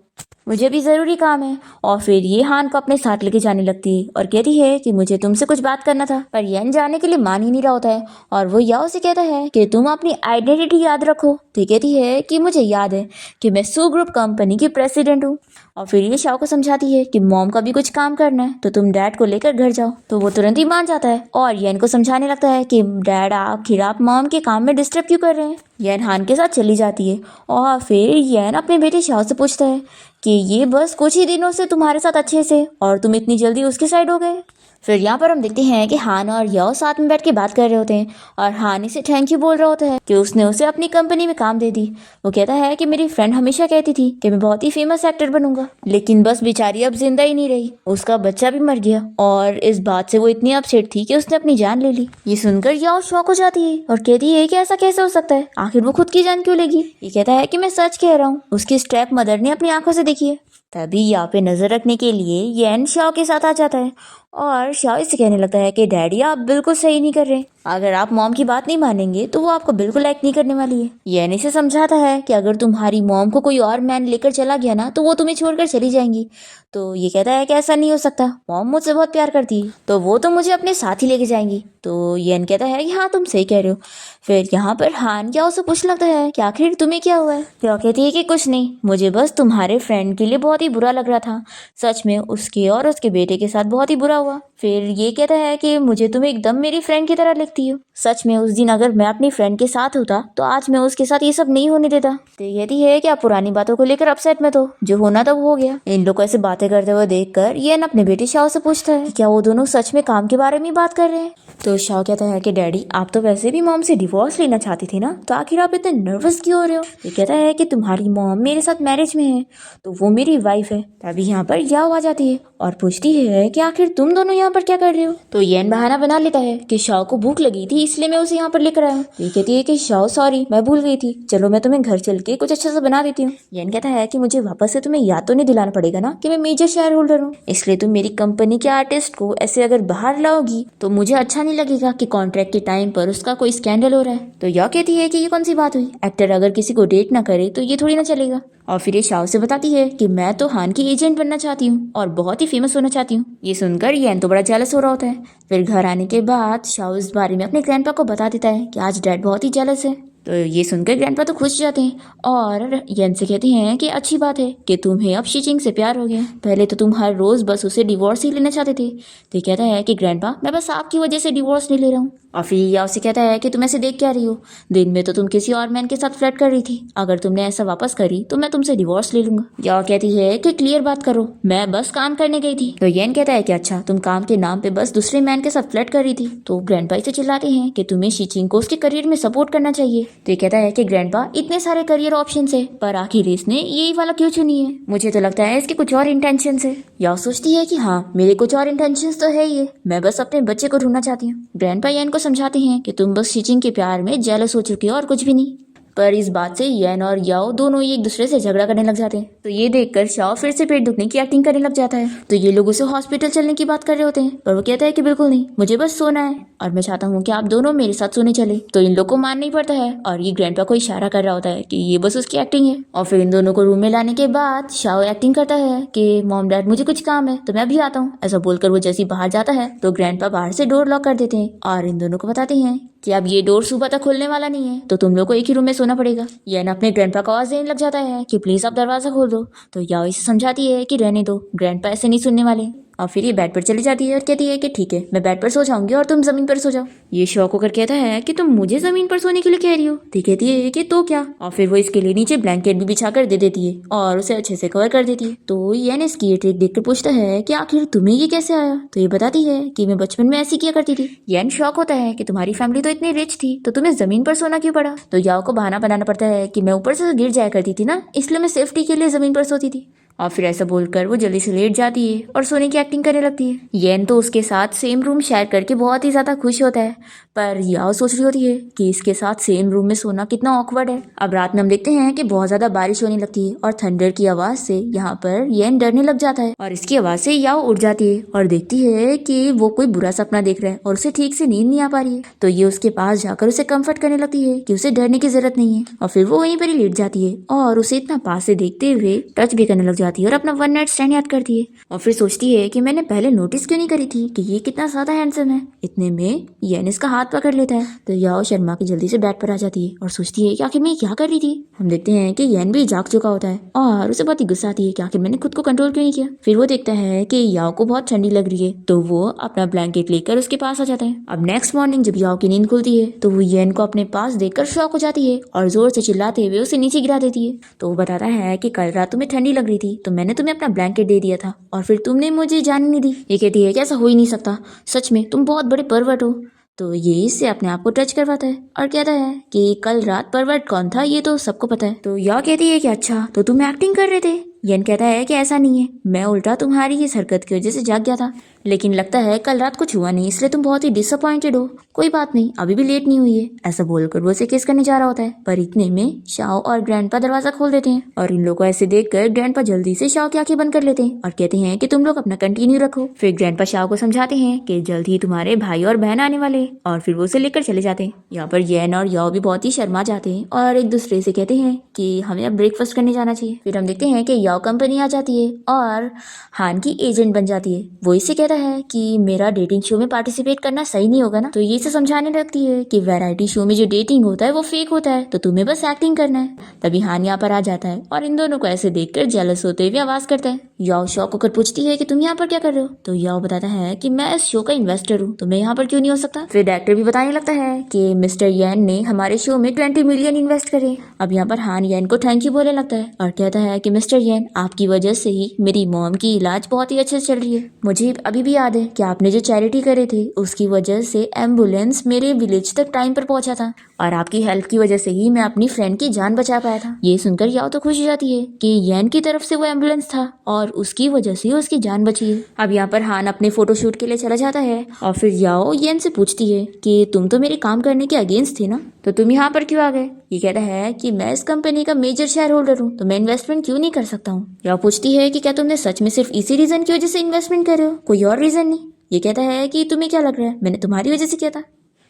मुझे भी ज़रूरी काम है। और फिर ये हान को अपने साथ लेके जाने लगती है और कहती है कि मुझे तुमसे कुछ बात करना था। पर यन जाने के लिए मान ही नहीं रहा होता है और वो याओ से कहता है कि तुम अपनी आइडेंटिटी याद रखो। तो कहती है कि मुझे याद है कि मैं सू ग्रुप कंपनी की प्रेसिडेंट हूँ। और फिर ये शाओ को समझाती है कि मॉम का भी कुछ काम करना है तो तुम डैड को लेकर घर जाओ। तो वो तुरंत ही मान जाता है और यन को समझाने लगता है कि डैड आखिर आप मॉम के काम में डिस्टर्ब क्यों कर रहे हैं। यन हान के साथ चली जाती है और फिर यन अपने बेटे शाओ से पूछता है कि ये बस कुछ ही दिनों से तुम्हारे साथ अच्छे से और तुम इतनी जल्दी उसके साइड हो गए। फिर यहाँ पर हम देखते हैं कि हान और याओ साथ में बैठ के बात कर रहे होते हैं और हान इसे थैंक यू बोल रहा होता है कि उसने उसे अपनी कंपनी में काम दे दी। वो कहता है कि मेरी फ्रेंड हमेशा कहती थी कि मैं बहुत ही फेमस एक्टर बनूंगा, लेकिन बस बेचारी अब जिंदा ही नहीं रही, उसका बच्चा भी मर गया और इस बात से वो इतनी अपसेट थी कि उसने अपनी जान ले ली। ये सुनकर याओ शॉक हो जाती है और कहती है कि ऐसा कैसे हो सकता है, आखिर वो खुद की जान क्यों लेगी। ये कहता है कि मैं सच कह रहा हूँ, उसकी स्टेप मदर ने अपनी आंखों से देखी है। तभी यहाँ पे नजर रखने के लिए यन शाओ के साथ आ जाता है और शाओ इसे कहने लगता है कि डैडी आप बिल्कुल सही नहीं कर रहे, अगर आप मॉम की बात नहीं मानेंगे तो वो आपको बिल्कुल एक्ट नहीं करने वाली है। यन इसे समझाता है कि अगर तुम्हारी मॉम को कोई और मैन लेकर चला गया ना तो वो तुम्हें छोड़कर चली जाएंगी। तो ये कहता है कि ऐसा नहीं हो सकता, मॉम मुझसे बहुत प्यार करती है तो वो तो मुझे अपने साथ ही लेके जाएंगी। तो यन कहता है कि हाँ तुम सही कह रहे हो। फिर यहाँ पर हान क्या उसे पूछने लगता है कि आखिर तुम्हें क्या हुआ है। क्या कहती है कि कुछ नहीं, मुझे बस तुम्हारे फ्रेंड के लिए बहुत ही बुरा लग रहा था, सच में उसके और उसके बेटे के साथ बहुत ही बुरा हुआ। फिर ये कहता है कि मुझे तुम एकदम मेरी फ्रेंड की तरह लगती हो, सच में उस दिन अगर मैं अपनी फ्रेंड के साथ होता तो आज मैं उसके साथ ये सब नहीं होने देता। तो कहती है कि आप पुरानी बातों को लेकर अपसेट में तो जो होना था वो हो गया। इन लोग को ऐसे बातें करते हुए देखकर ये अपने बेटे शाओ से पूछता है क्या वो दोनों सच में काम के बारे में बात कर रहे हैं। तो शाओ कहता है कि डैडी आप तो वैसे भी मॉम से डिवोर्स लेना चाहती थी ना, तो आखिर आप इतने नर्वस क्यों हो रहे हो। ये कहता है कि तुम्हारी मॉम मेरे साथ मैरिज में है तो वो मेरी वाइफ है। तभी यहाँ पर याओ आ जाती है और पूछती है कि आखिर तुम दोनों यहाँ पर क्या कर रहे हो। तो येन बहाना बना लेता है कि शाओ को भूख लगी थी इसलिए मैं उसे यहाँ पर लेकर आया हूँ। ये कहती है कि शाओ सॉरी मैं भूल गई थी, चलो मैं तुम्हें घर चल के कुछ अच्छा सा बना देती हूँ। येन कहता है कि मुझे वापस से तुम्हें याद तो नहीं दिलाना पड़ेगा ना कि मैं मेजर शेयर होल्डर हूँ, इसलिए तुम मेरी कंपनी के आर्टिस्ट को ऐसे अगर बाहर लाओगी तो मुझे अच्छा नहीं लगेगा कि कॉन्ट्रैक्ट के टाइम पर उसका कोई स्कैंडल हो रहा है। तो यह कहती है कि ये कौन सी बात हुई, एक्टर अगर किसी को डेट ना करे तो ये थोड़ी ना चलेगा। और फिर ये शाओ से बताती है कि मैं तो हान की एजेंट बनना चाहती हूँ और बहुत ही फेमस होना चाहती हूँ। ये सुनकर येन तो बड़ा जेलस हो रहा होता है। फिर घर आने के बाद शाओ इस बारे में अपने ग्रैंडपा को बता देता है कि आज डैड बहुत ही जेलस है। तो ये सुनकर ग्रैंडपा तो खुश जाते हैं और येन से कहते हैं कि अच्छी बात है कि तुम्हें अब शीचिंग से प्यार हो गया, पहले तो तुम हर रोज बस उसे डिवोर्स ही लेना चाहते थे। तो कहता है कि ग्रैंडपा मैं बस आपकी वजह से डिवोर्स नहीं ले रहा हूँ। और फिर याओ से कहता है कि तुम ऐसे देख क्या रही हो, दिन में तो तुम किसी और मैन के साथ फ्लर्ट कर रही थी, अगर तुमने ऐसा वापस करी तो मैं तुमसे डिवोर्स ले लूंगा। याओ कहती है कि क्लियर बात करो, मैं बस काम करने गई थी। तो येन कहता है कि अच्छा तुम काम के नाम पे बस दूसरे मैन के साथ फ्लर्ट कर रही थी। तो ग्रैंडपा से चिल्लाते हैं कि तुम्हें शीचिंग को उसके करियर में सपोर्ट करना चाहिए। तो ये कहता है कि ग्रैंडपा इतने सारे करियर ऑप्शन है पर आखिर इसने यही वाला क्यों चुनी है, मुझे तो लगता है इसके कुछ और इंटेंशन है। याओ सोचती है कि हाँ मेरे कुछ और इंटेंशन तो है ही, मैं बस अपने बच्चे को ढूंढना चाहती हूँ। ग्रैंडपा येन को समझाते हैं कि तुम बस शीचिंग के प्यार में जेलस हो चुके हो और कुछ भी नहीं। पर इस बात से येन और याओ दोनों ही एक दूसरे से झगड़ा करने लग जाते हैं। तो ये देखकर शाओ फिर से पेट दुखने की एक्टिंग करने लग जाता है। तो ये लोग उसे हॉस्पिटल चलने की बात कर रहे होते हैं पर वो कहता है कि बिल्कुल नहीं, मुझे बस सोना है और मैं चाहता हूँ कि आप दोनों मेरे साथ सोने चले। तो इन लोग को मानना ही पड़ता है और ये ग्रैंडपा को इशारा कर रहा होता है कि ये बस उसकी एक्टिंग है। और फिर इन दोनों को रूम में लाने के बाद शाओ एक्टिंग करता है कि मॉम डैड मुझे कुछ काम है तो मैं अभी आता हूँ। ऐसा बोलकर वो जैसे ही बाहर जाता है तो ग्रैंडपा बाहर से डोर लॉक कर देते हैं और इन दोनों को बताते हैं कि अब ये डोर सुबह तक खुलने वाला नहीं है तो तुम लोग को एक ही रूम में सोना पड़ेगा। येन अपने ग्रैंडपा को आवाज देने लग जाता है कि प्लीज आप दरवाजा खोल दो। तो याओ इसे समझाती है कि रहने दो, ग्रैंडपा ऐसे नहीं सुनने वाले। और फिर ये बेड पर चली जाती है और कहती है कि ठीक है, मैं बेड पर सो जाऊंगी और तुम जमीन पर सो जाओ। ये शौक होकर कहता है कि तुम मुझे जमीन पर सोने के लिए कह रही हो। तो कहती है कि तो क्या, और फिर वो इसके लिए नीचे ब्लैंकेट भी बिछा कर दे देती है और उसे अच्छे से कवर कर देती है। तो येन इसकी ये ट्रिक देखकर पूछता है कि आखिर तुम्हें ये कैसे आया। तो ये बताती है कि मैं बचपन में ऐसी किया करती थी। येन शौक होता है कि तुम्हारी फैमिली तो इतनी रिच थी तो तुम्हें जमीन पर सोना क्यों पड़ा। तो याओ को बहाना बनाना पड़ता है कि मैं ऊपर से गिर जाया करती थी ना, इसलिए मैं सेफ्टी के लिए जमीन पर सोती थी। और फिर ऐसा बोलकर वो जल्दी से लेट जाती है और सोने की एक्टिंग करने लगती है। येन तो उसके साथ सेम रूम शेयर करके बहुत ही ज्यादा खुश होता है, पर याओ सोच रही होती है कि इसके साथ सेम रूम में सोना कितना ऑकवर्ड है। अब रात में हम देखते हैं कि बहुत ज्यादा बारिश होने लगती है और थंडर की आवाज से यहाँ पर येन डरने लग जाता है और इसकी आवाज से याओ उठ जाती है और देखती है कि वो कोई बुरा सपना देख रहा है और उसे ठीक से नींद नहीं आ पा रही है। तो ये उसके पास जाकर उसे कम्फर्ट करने लगती है कि उसे डरने की जरूरत नहीं है और फिर वो वहीं पर ही लेट जाती है और उसे इतना पास से देखते हुए टच भी करने लग जाती है और अपना वन नाइट स्टैंड याद करती है और फिर सोचती है कि मैंने पहले नोटिस क्यों नहीं करी थी कि ये कितना ज्यादा हैंडसम है। इतने में येन इसका हाथ पकड़ लेता है। तो याओ शर्मा के जल्दी से बेड पर आ जाती है और सोचती है कि आखिर मैं क्या कर रही थी। हम देखते हैं कि येन भी जाग चुका होता है और उसे बहुत ही गुस्सा आती है कि आखिर मैंने खुद को कंट्रोल क्यों नहीं किया। फिर वो देखता है कि याओ को बहुत ठंडी लग रही है तो वो अपना ब्लैंकेट लेकर उसके पास आ जाता है। अब नेक्स्ट मॉर्निंग जब याओ की नींद खुलती है तो वो येन को अपने पास देखकर शॉक हो जाती है और जोर से चिल्लाते हुए उसे नीचे गिरा देती है। तो वो बताता है कि कल रात तुम्हें ठंडी लग रही थी तो मैंने तुम्हें अपना ब्लैंकेट दे दिया था और फिर तुमने मुझे जाने नहीं दी। ये कहती है कि ऐसा हो ही नहीं सकता, सच में तुम बहुत बड़े परवर्ट हो। तो ये इससे अपने आप को टच करवाता है और कहता है कि कल रात परवर्ट कौन था ये तो सबको पता है। तो या कहती है कि अच्छा तो तुम एक्टिंग कर रहे थे। येन कहता है कि ऐसा नहीं है, मैं उल्टा तुम्हारी इस हरकत की वजह से जाग गया था, लेकिन लगता है कल रात कुछ हुआ नहीं इसलिए तुम बहुत ही डिसअपॉइंटेड हो। कोई बात नहीं, अभी भी लेट नहीं हुई है। ऐसा बोलकर वो उसे किस करने जा रहा होता है, पर इतने में शाओ और ग्रैंडपा दरवाजा खोल देते हैं और इन लोगों को ऐसे देखकर ग्रैंडपा जल्दी से शाओ की आंखें बंद कर लेते हैं और कहते हैं कि तुम लोग अपना कंटिन्यू रखो। फिर ग्रैंडपा शाओ को समझाते हैं कि जल्द ही तुम्हारे भाई और बहन आने वाले हैं और फिर वो उसे लेकर चले जाते हैं। यहाँ पर येन और याओ भी बहुत ही शर्मा जाते हैं और एक दूसरे से कहते हैं कि हमें अब ब्रेकफास्ट करने जाना चाहिए। फिर हम देखते हैं कि याओ कंपनी आ जाती है और हान की एजेंट बन जाती है। वो इससे कहता है कि मेरा डेटिंग शो में पार्टिसिपेट करना सही नहीं होगा ना। तो ये इसे समझाने लगती है कि वैरायटी शो में जो डेटिंग होता है वो फेक होता है, तो तुम्हें बस एक्टिंग करना है। तभी हान यहाँ पर आ जाता है और इन दोनों को ऐसे देखकर जेलस होते हुए आवाज करता है। याओ शॉक होकर पूछती है कि तुम यहाँ पर क्या कर रहे हो। तो याओ बताता है कि मैं इस शो का इन्वेस्टर हूँ तो मैं यहाँ पर क्यों नहीं हो सकता। फिर डायरेक्टर भी बताने लगता है कि मिस्टर येन ने हमारे शो में 20 मिलियन इन्वेस्ट करे। अब यहाँ पर हान येन को थैंक यू बोलने लगता है और कहता है कि मिस्टर येन आपकी वजह से ही मेरी मॉम की इलाज बहुत ही अच्छे से चल रही है। मुझे अभी भी याद है कि आपने जो चैरिटी करे थे उसकी वजह से एम्बुलेंस मेरे विलेज तक टाइम पर पहुंचा था और आपकी हेल्प की वजह से ही मैं अपनी फ्रेंड की जान बचा पाया था। ये सुनकर याओ तो खुश हो जाती है कि येन की तरफ से वो एम्बुलेंस था और उसकी वजह से उसकी जान बची है। अब यहाँ पर हान अपने फोटोशूट के लिए चला जाता है और फिर याओ येन से पूछती है कि तुम तो मेरे काम करने के अगेंस्ट थे ना, तो तुम यहाँ पर क्यों आ गए। ये कहता है कि मैं इस कंपनी का मेजर शेयर होल्डर हूँ तो मैं इन्वेस्टमेंट क्यों नहीं कर सकता हूँ। याओ पूछती है कि क्या तुमने सच में सिर्फ इसी रीजन की वजह से इन्वेस्टमेंट कर रहे हो, कोई और रीजन नहीं। ये कहता है कि तुम्हें क्या लग रहा है मैंने तुम्हारी वजह से किया था।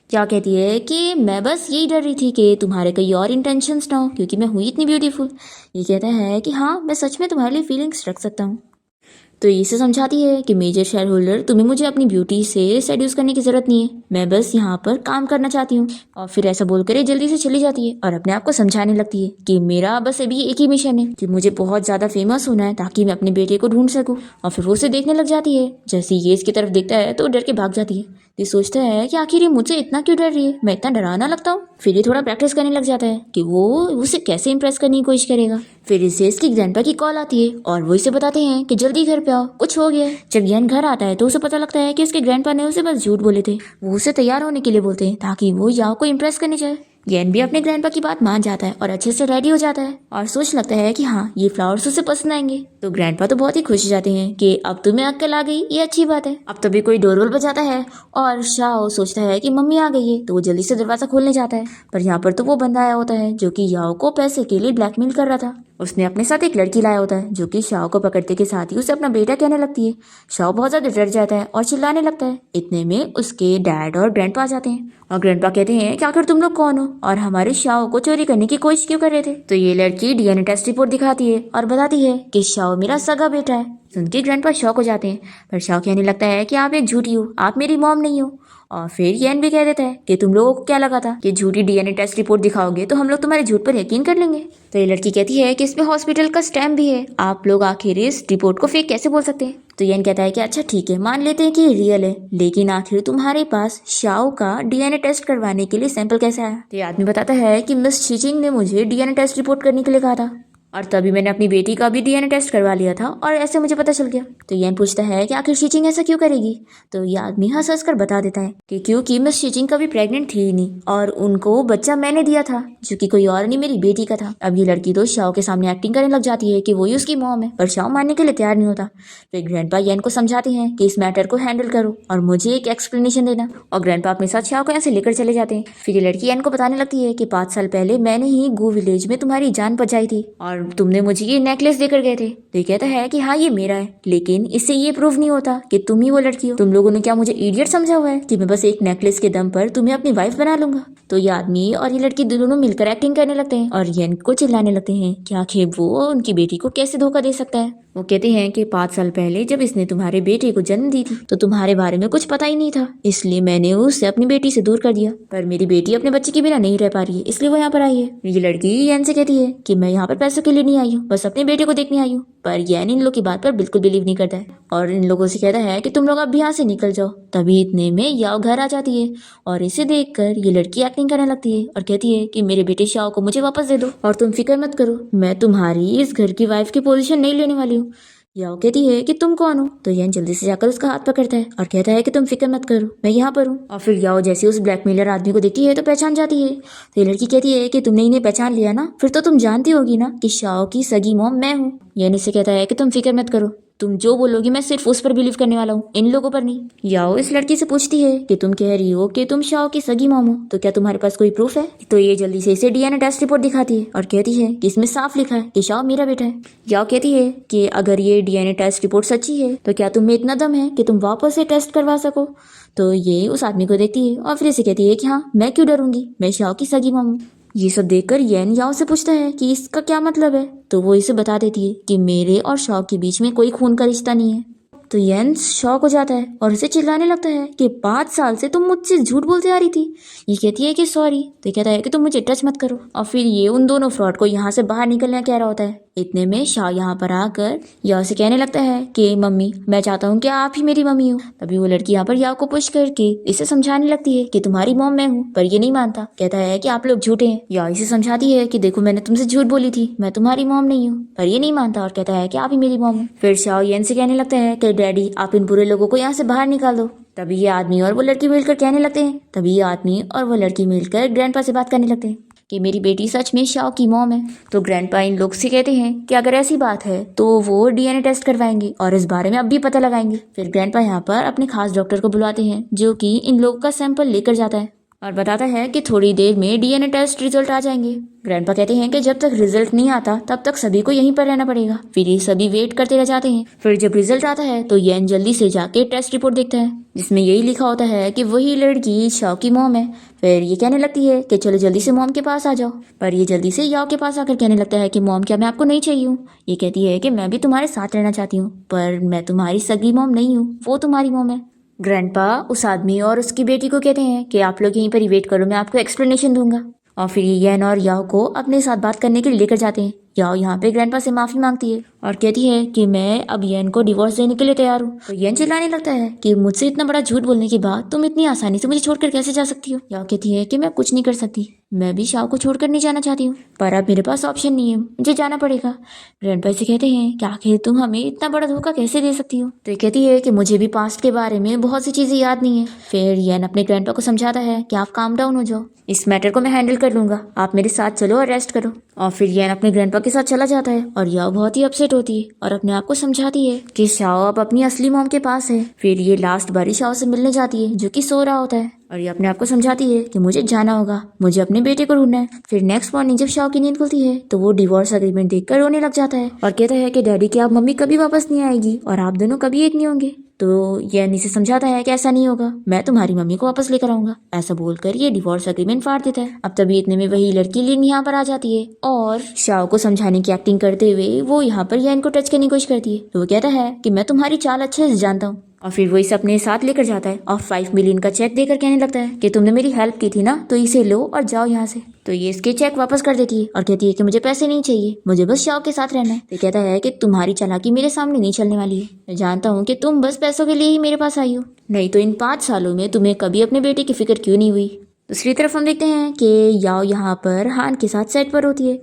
क्या कहती है कि मैं बस यही डर रही थी कि तुम्हारे कोई और इंटेंशंस ना हो क्योंकि मैं हुई इतनी ब्यूटीफुल। ये कहता है कि हाँ मैं सच में तुम्हारे लिए फीलिंग्स रख सकता हूँ। तो इसे समझाती है कि मेजर शेयर होल्डर तुम्हें मुझे अपनी ब्यूटी से सेड्यूस करने की जरूरत नहीं है, मैं बस यहाँ पर काम करना चाहती हूँ। और फिर ऐसा बोलकर ये जल्दी से चली जाती है और अपने आप को समझाने लगती है कि मेरा बस अभी एक ही मिशन है कि मुझे बहुत ज्यादा फेमस होना है ताकि मैं अपने बेटे को ढूंढ सकूँ। और फिर वो उसे देखने लग जाती है। जैसे ये इसकी तरफ देखता है तो डर के भाग जाती है। ये सोचता है कि आखिर ये मुझसे इतना क्यों डर रही है, मैं इतना डरावना लगता हूँ। फिर ये थोड़ा प्रैक्टिस करने लग जाता है कि वो उसे कैसे इंप्रेस करने की कोशिश करेगा। फिर इसे इसकी ग्रैंडपा की कॉल आती है और वो इसे बताते हैं कि जल्दी घर पे आओ, कुछ हो गया है। जब येन घर आता है तो उसे पता लगता है कि उसके ग्रैंडपा ने उसे बस झूठ बोले थे। वो उसे तैयार होने के लिए बोलते हैं ताकि वो याओ को इम्प्रेस करने जाए। येन भी अपने ग्रैंडपा की बात मान जाता है और अच्छे से रेडी हो जाता है और सोच लगता है कि हाँ ये फ्लावर्स उसे पसंद आएंगे। तो ग्रैंडपा तो बहुत ही खुश हो जाते हैं कि अब तुम्हें अक्ल आ गई, ये अच्छी बात है। अब तभी कोई डोरबेल बजाता है और शाओ सोचता है कि मम्मी आ गई है तो वो जल्दी से दरवाजा खोलने जाता है, पर यहाँ पर तो वो बंदा आया होता है जो कि याओ को पैसे के लिए ब्लैकमेल कर रहा था। उसने अपने साथ एक लड़की लाया होता है जो कि शाओ को पकड़ते के साथ ही उसे अपना बेटा कहने लगती है। शाओ बहुत ज्यादा डर जाता है और चिल्लाने लगता है। इतने में उसके डैड और ग्रैंडपा आ जाते हैं और ग्रैंडपा कहते हैं कि आखिर तुम लोग कौन हो और हमारे शाओ को चोरी करने की कोशिश क्यों कर रहे थे। तो ये लड़की डीएनए टेस्ट रिपोर्ट दिखाती है और बताती है कि शाओ मेरा सगा बेटा है। सुन के ग्रैंडपा शॉक हो जाते हैं, पर शाओ कहने लगता है कि आप एक झूठी हो, आप मेरी मॉम नहीं हो। और फिर येन भी कह देता है कि तुम लोगों को क्या लगा था कि झूठी डीएनए टेस्ट रिपोर्ट दिखाओगे तो हम लोग तुम्हारे झूठ पर यकीन कर लेंगे। तो ये लड़की कहती है कि इसमें हॉस्पिटल का स्टैम्प भी है, आप लोग आखिर इस रिपोर्ट को फेक कैसे बोल सकते हैं। तो यन कहता है कि अच्छा ठीक है, मान लेते हैं कि ये रियल है, लेकिन आखिर तुम्हारे पास शाओ का डीएनए टेस्ट करवाने के लिए सैंपल कैसे आया? तो ये आदमी बताता है कि मिस शीचिंग ने मुझे डीएनए टेस्ट रिपोर्ट करने के लिए कहा था और तभी मैंने अपनी बेटी का भी डीएनए टेस्ट करवा लिया था और ऐसे मुझे पता चल गया। तो यन पूछता है कि आखिर शीचिंग ऐसा क्यों करेगी? तो ये आदमी हंस हंस कर बता देता है कि क्योंकि मिस शीचिंग कभी प्रेग्नेंट थी ही नहीं और उनको बच्चा मैंने दिया था, जो कि कोई और नहीं मेरी बेटी का था। अब ये लड़की तो शाओ के सामने एक्टिंग करने लग जाती है कि वही उसकी मॉम है, पर शाओ मानने के लिए तैयार नहीं होता। फिर ग्रैंडपा यन को समझाते हैं कि इस मैटर को हैंडल करो और मुझे एक एक्सप्लेनेशन देना, और ग्रैंडपा अपने साथ शाओ को ऐसे लेकर चले जाते हैं। फिर ये लड़की यन को बताने लगती है कि 5 साल पहले मैंने ही गो विलेज में तुम्हारी जान बचाई थी और तुमने मुझे ये नेकलेस देकर गए थे। तो ये कहता है कि हाँ ये मेरा है, लेकिन इससे ये प्रूव नहीं होता कि तुम ही वो लड़की हो। तुम लोगों ने क्या मुझे इडियट समझा हुआ है कि मैं बस एक नेकलेस के दम पर तुम्हें अपनी वाइफ बना लूंगा? तो ये आदमी और ये लड़की दोनों मिलकर एक्टिंग करने लगते हैं और येन को चिल्लाने लगते हैं कि आखिर वो उनकी बेटी को कैसे धोखा दे सकता है। वो कहते हैं कि 5 साल पहले जब इसने तुम्हारे बेटे को जन्म दी थी तो तुम्हारे बारे में कुछ पता ही नहीं था, इसलिए मैंने उसे अपनी बेटी से दूर कर दिया। पर मेरी बेटी अपने बच्चे के बिना नहीं रह पा रही है, इसलिए वो यहाँ पर आई है। ये लड़की येन से कहती है कि मैं यहाँ पर पैसों के लिए नहीं आई हूँ, बस अपने बेटे को देखने आई हूँ। पर येन इन लोग की बात पर बिल्कुल बिलीव नहीं करता है और इन लोगों से कहता है कि तुम लोग अब यहाँ से निकल जाओ। तभी इतने में याओ घर आ जाती है और इसे देखकर ये लड़की एक्टिंग करने लगती है और कहती है कि मेरे बेटे शाओ को मुझे वापस दे दो और तुम फिक्र मत करो, मैं तुम्हारी इस घर की वाइफ की पोजीशन नहीं लेने वाली हूँ। याओ कहती है कि तुम कौन हो? तो येन जल्दी से जाकर उसका हाथ पकड़ता है और कहता है कि तुम फिक्र मत करो, मैं यहाँ पर हूँ। और फिर याओ जैसे उस ब्लैकमेलर आदमी को देखती है तो पहचान जाती है। तो ये लड़की कहती है कि तुमने इन्हें पहचान लिया ना, फिर तो तुम जानती होगी ना कि शाओ की सगी मॉम मैं हूँ। येन इसे कहता है कि तुम फिक्र मत करो, तुम जो बोलोगी मैं सिर्फ उस पर बिलीव करने वाला हूँ, इन लोगों पर नहीं। याओ इस लड़की से पूछती है कि तुम कह रही हो कि तुम शाओ की सगी मॉम हो, तो क्या तुम्हारे पास कोई प्रूफ है? तो ये जल्दी से इसे डीएनए टेस्ट रिपोर्ट दिखाती है और कहती है कि इसमें साफ लिखा है कि शाओ मेरा बेटा है। याओ कहती है कि अगर ये डीएनए टेस्ट रिपोर्ट सच्ची है तो क्या तुम में इतना दम है कि तुम वापस से टेस्ट करवा सको? तो ये उस आदमी को देखती है और फिर इसे कहती है कि हाँ मैं क्यों डरूंगी, मैं शाओ की सगी मॉम हूँ। ये सब देखकर येन याओ से पूछता है कि इसका क्या मतलब है? तो वो इसे बता देती है कि मेरे और शाओ के बीच में कोई खून का रिश्ता नहीं है। तो येन शॉक हो जाता है और उसे चिल्लाने लगता है कि 5 साल से तुम मुझसे झूठ बोलते आ रही थी। ये कहती है कि सॉरी। तो कहता है कि तुम मुझे टच मत करो और फिर ये उन दोनों फ्रॉड को यहाँ से बाहर निकलना कह रहा होता है। इतने में शाओ यहाँ पर आकर याओ से कहने लगता है कि मम्मी मैं चाहता हूँ कि आप ही मेरी मम्मी हो। तभी वो लड़की यहाँ पर याओ को पुश करके इसे समझाने लगती है कि तुम्हारी मॉम मैं हूँ, पर ये नहीं मानता, कहता है कि आप लोग झूठे हैं। याओ इसे समझाती है कि देखो मैंने तुमसे झूठ बोली थी, मैं तुम्हारी मॉम नहीं हूँ, पर ये नहीं मानता और कहता है कि आप ही मेरी मॉम हो। फिर शाओ येन से कहने लगता है कि डैडी आप इन बुरे लोगों को यहाँ से बाहर निकाल दो। तभी ये आदमी और वो लड़की मिलकर कहने लगते हैं, तभी ये आदमी और वो लड़की मिलकर ग्रैंडपा से बात करने लगते हैं कि मेरी बेटी सच में शाओ की मॉम है। तो ग्रैंडपा इन लोग से कहते हैं कि अगर ऐसी बात है तो वो डीएनए टेस्ट करवाएंगे और इस बारे में अब भी पता लगाएंगे। फिर ग्रैंडपा यहाँ पर अपने खास डॉक्टर को बुलाते हैं जो कि इन लोगों का सैंपल लेकर जाता है और बताता है कि थोड़ी देर में डीएनए टेस्ट रिजल्ट आ जाएंगे। ग्रैंडपा कहते हैं कि जब तक रिजल्ट नहीं आता तब तक सभी को यहीं पर रहना पड़ेगा। फिर ये सभी वेट करते रह जाते हैं। फिर जब रिजल्ट आता है तो येन जल्दी से जाके टेस्ट रिपोर्ट देखता है जिसमें यही लिखा होता है कि वही लड़की शाओ की मॉम है। फिर ये कहने लगती है कि चलो जल्दी से मॉम के पास आ जाओ, पर ये जल्दी से याओ के पास आकर कहने लगता है कि मॉम क्या मैं आपको नहीं चाहिए हूँ? ये कहती है कि मैं भी तुम्हारे साथ रहना चाहती हूँ, पर मैं तुम्हारी सगी मॉम नहीं हूँ, वो तुम्हारी मॉम है। ग्रैंडपा उस आदमी और उसकी बेटी को कहते हैं कि आप लोग यहीं पर ही वेट करो, मैं आपको एक्सप्लेनेशन दूंगा। और फिर येन और याओ को अपने साथ बात करने के लिए लेकर जाते हैं। याओ यहाँ पे ग्रैंडपा से माफी मांगती है और कहती है कि मैं अब येन को डिवोर्स देने के लिए तैयार हूँ। तो येन चिल्लाने लगता है कि मुझसे इतना बड़ा झूठ बोलने के बाद तुम इतनी आसानी से मुझे छोड़कर कैसे जा सकती हो? याओ कहती है कि मैं कुछ नहीं कर सकती, मैं भी शाओ को छोड़कर नहीं जाना चाहती हूँ, पर अब मेरे पास ऑप्शन नहीं है, मुझे जाना पड़ेगा। ग्रैंडपा से कहते हैं कि आखिर तुम हमें इतना बड़ा धोखा कैसे दे सकती हो? तो कहती है कि मुझे भी पास्ट के बारे में बहुत सी चीजें याद नहीं है। फिर येन अपने ग्रैंडपा को समझाता है कि आप काम डाउन हो जाओ, इस मैटर को मैं हैंडल कर लूंगा, आप मेरे साथ चलो और रेस्ट करो। और फिर येन अपने ग्रैंडपा के साथ चला जाता है और याओ बहुत ही अपसेट होती है और अपने आप को समझाती है कि शाओ अब अपनी असली मॉम के पास है। फिर ये लास्ट बारी शाओ से मिलने जाती है जो कि सो रहा होता है और ये अपने आप को समझाती है कि मुझे जाना होगा, मुझे अपने बेटे को ढूंढना है। फिर नेक्स्ट मॉर्निंग जब शाओ की नींद खुलती है तो वो डिवोर्स अग्रीमेंट देखकर रोने लग जाता है और कहता है कि डैडी की आप मम्मी कभी वापस नहीं आएगी और आप दोनों कभी एक नहीं होंगे। तो ये नीचे समझाता है कि ऐसा नहीं होगा, मैं तुम्हारी मम्मी को वापस लेकर आऊंगा। ऐसा बोलकर ये डिवोर्स अग्रीमेंट फाड़ देता है। अब तभी इतने में वही लड़की लिन यहाँ पर आ जाती है और शाओ को समझाने की एक्टिंग करते हुए वो यहाँ पर येन को टच करने की कोशिश करती है। तो वो कहता है कि मैं तुम्हारी चाल अच्छे से जानता हूँ और फिर वो इसे अपने साथ लेकर जाता है और 5 मिलियन का चेक देकर कहने लगता है कि तुमने मेरी हेल्प की थी ना, तो इसे लो और जाओ यहाँ से। तो ये इसके चेक वापस कर देती है और कहती है कि मुझे पैसे नहीं चाहिए, मुझे बस शाओ के साथ रहना है। तो कहता है कि तुम्हारी चालाकी मेरे सामने नहीं चलने वाली है, मैं जानता हूँ कि तुम बस पैसों के लिए ही मेरे पास आई हो, नहीं तो इन 5 सालों में तुम्हें कभी अपने बेटे की फिक्र क्यों नहीं हुई। दूसरी तरफ हम देखते हैं कि याओ यहाँ पर हान के साथ सेट पर होती है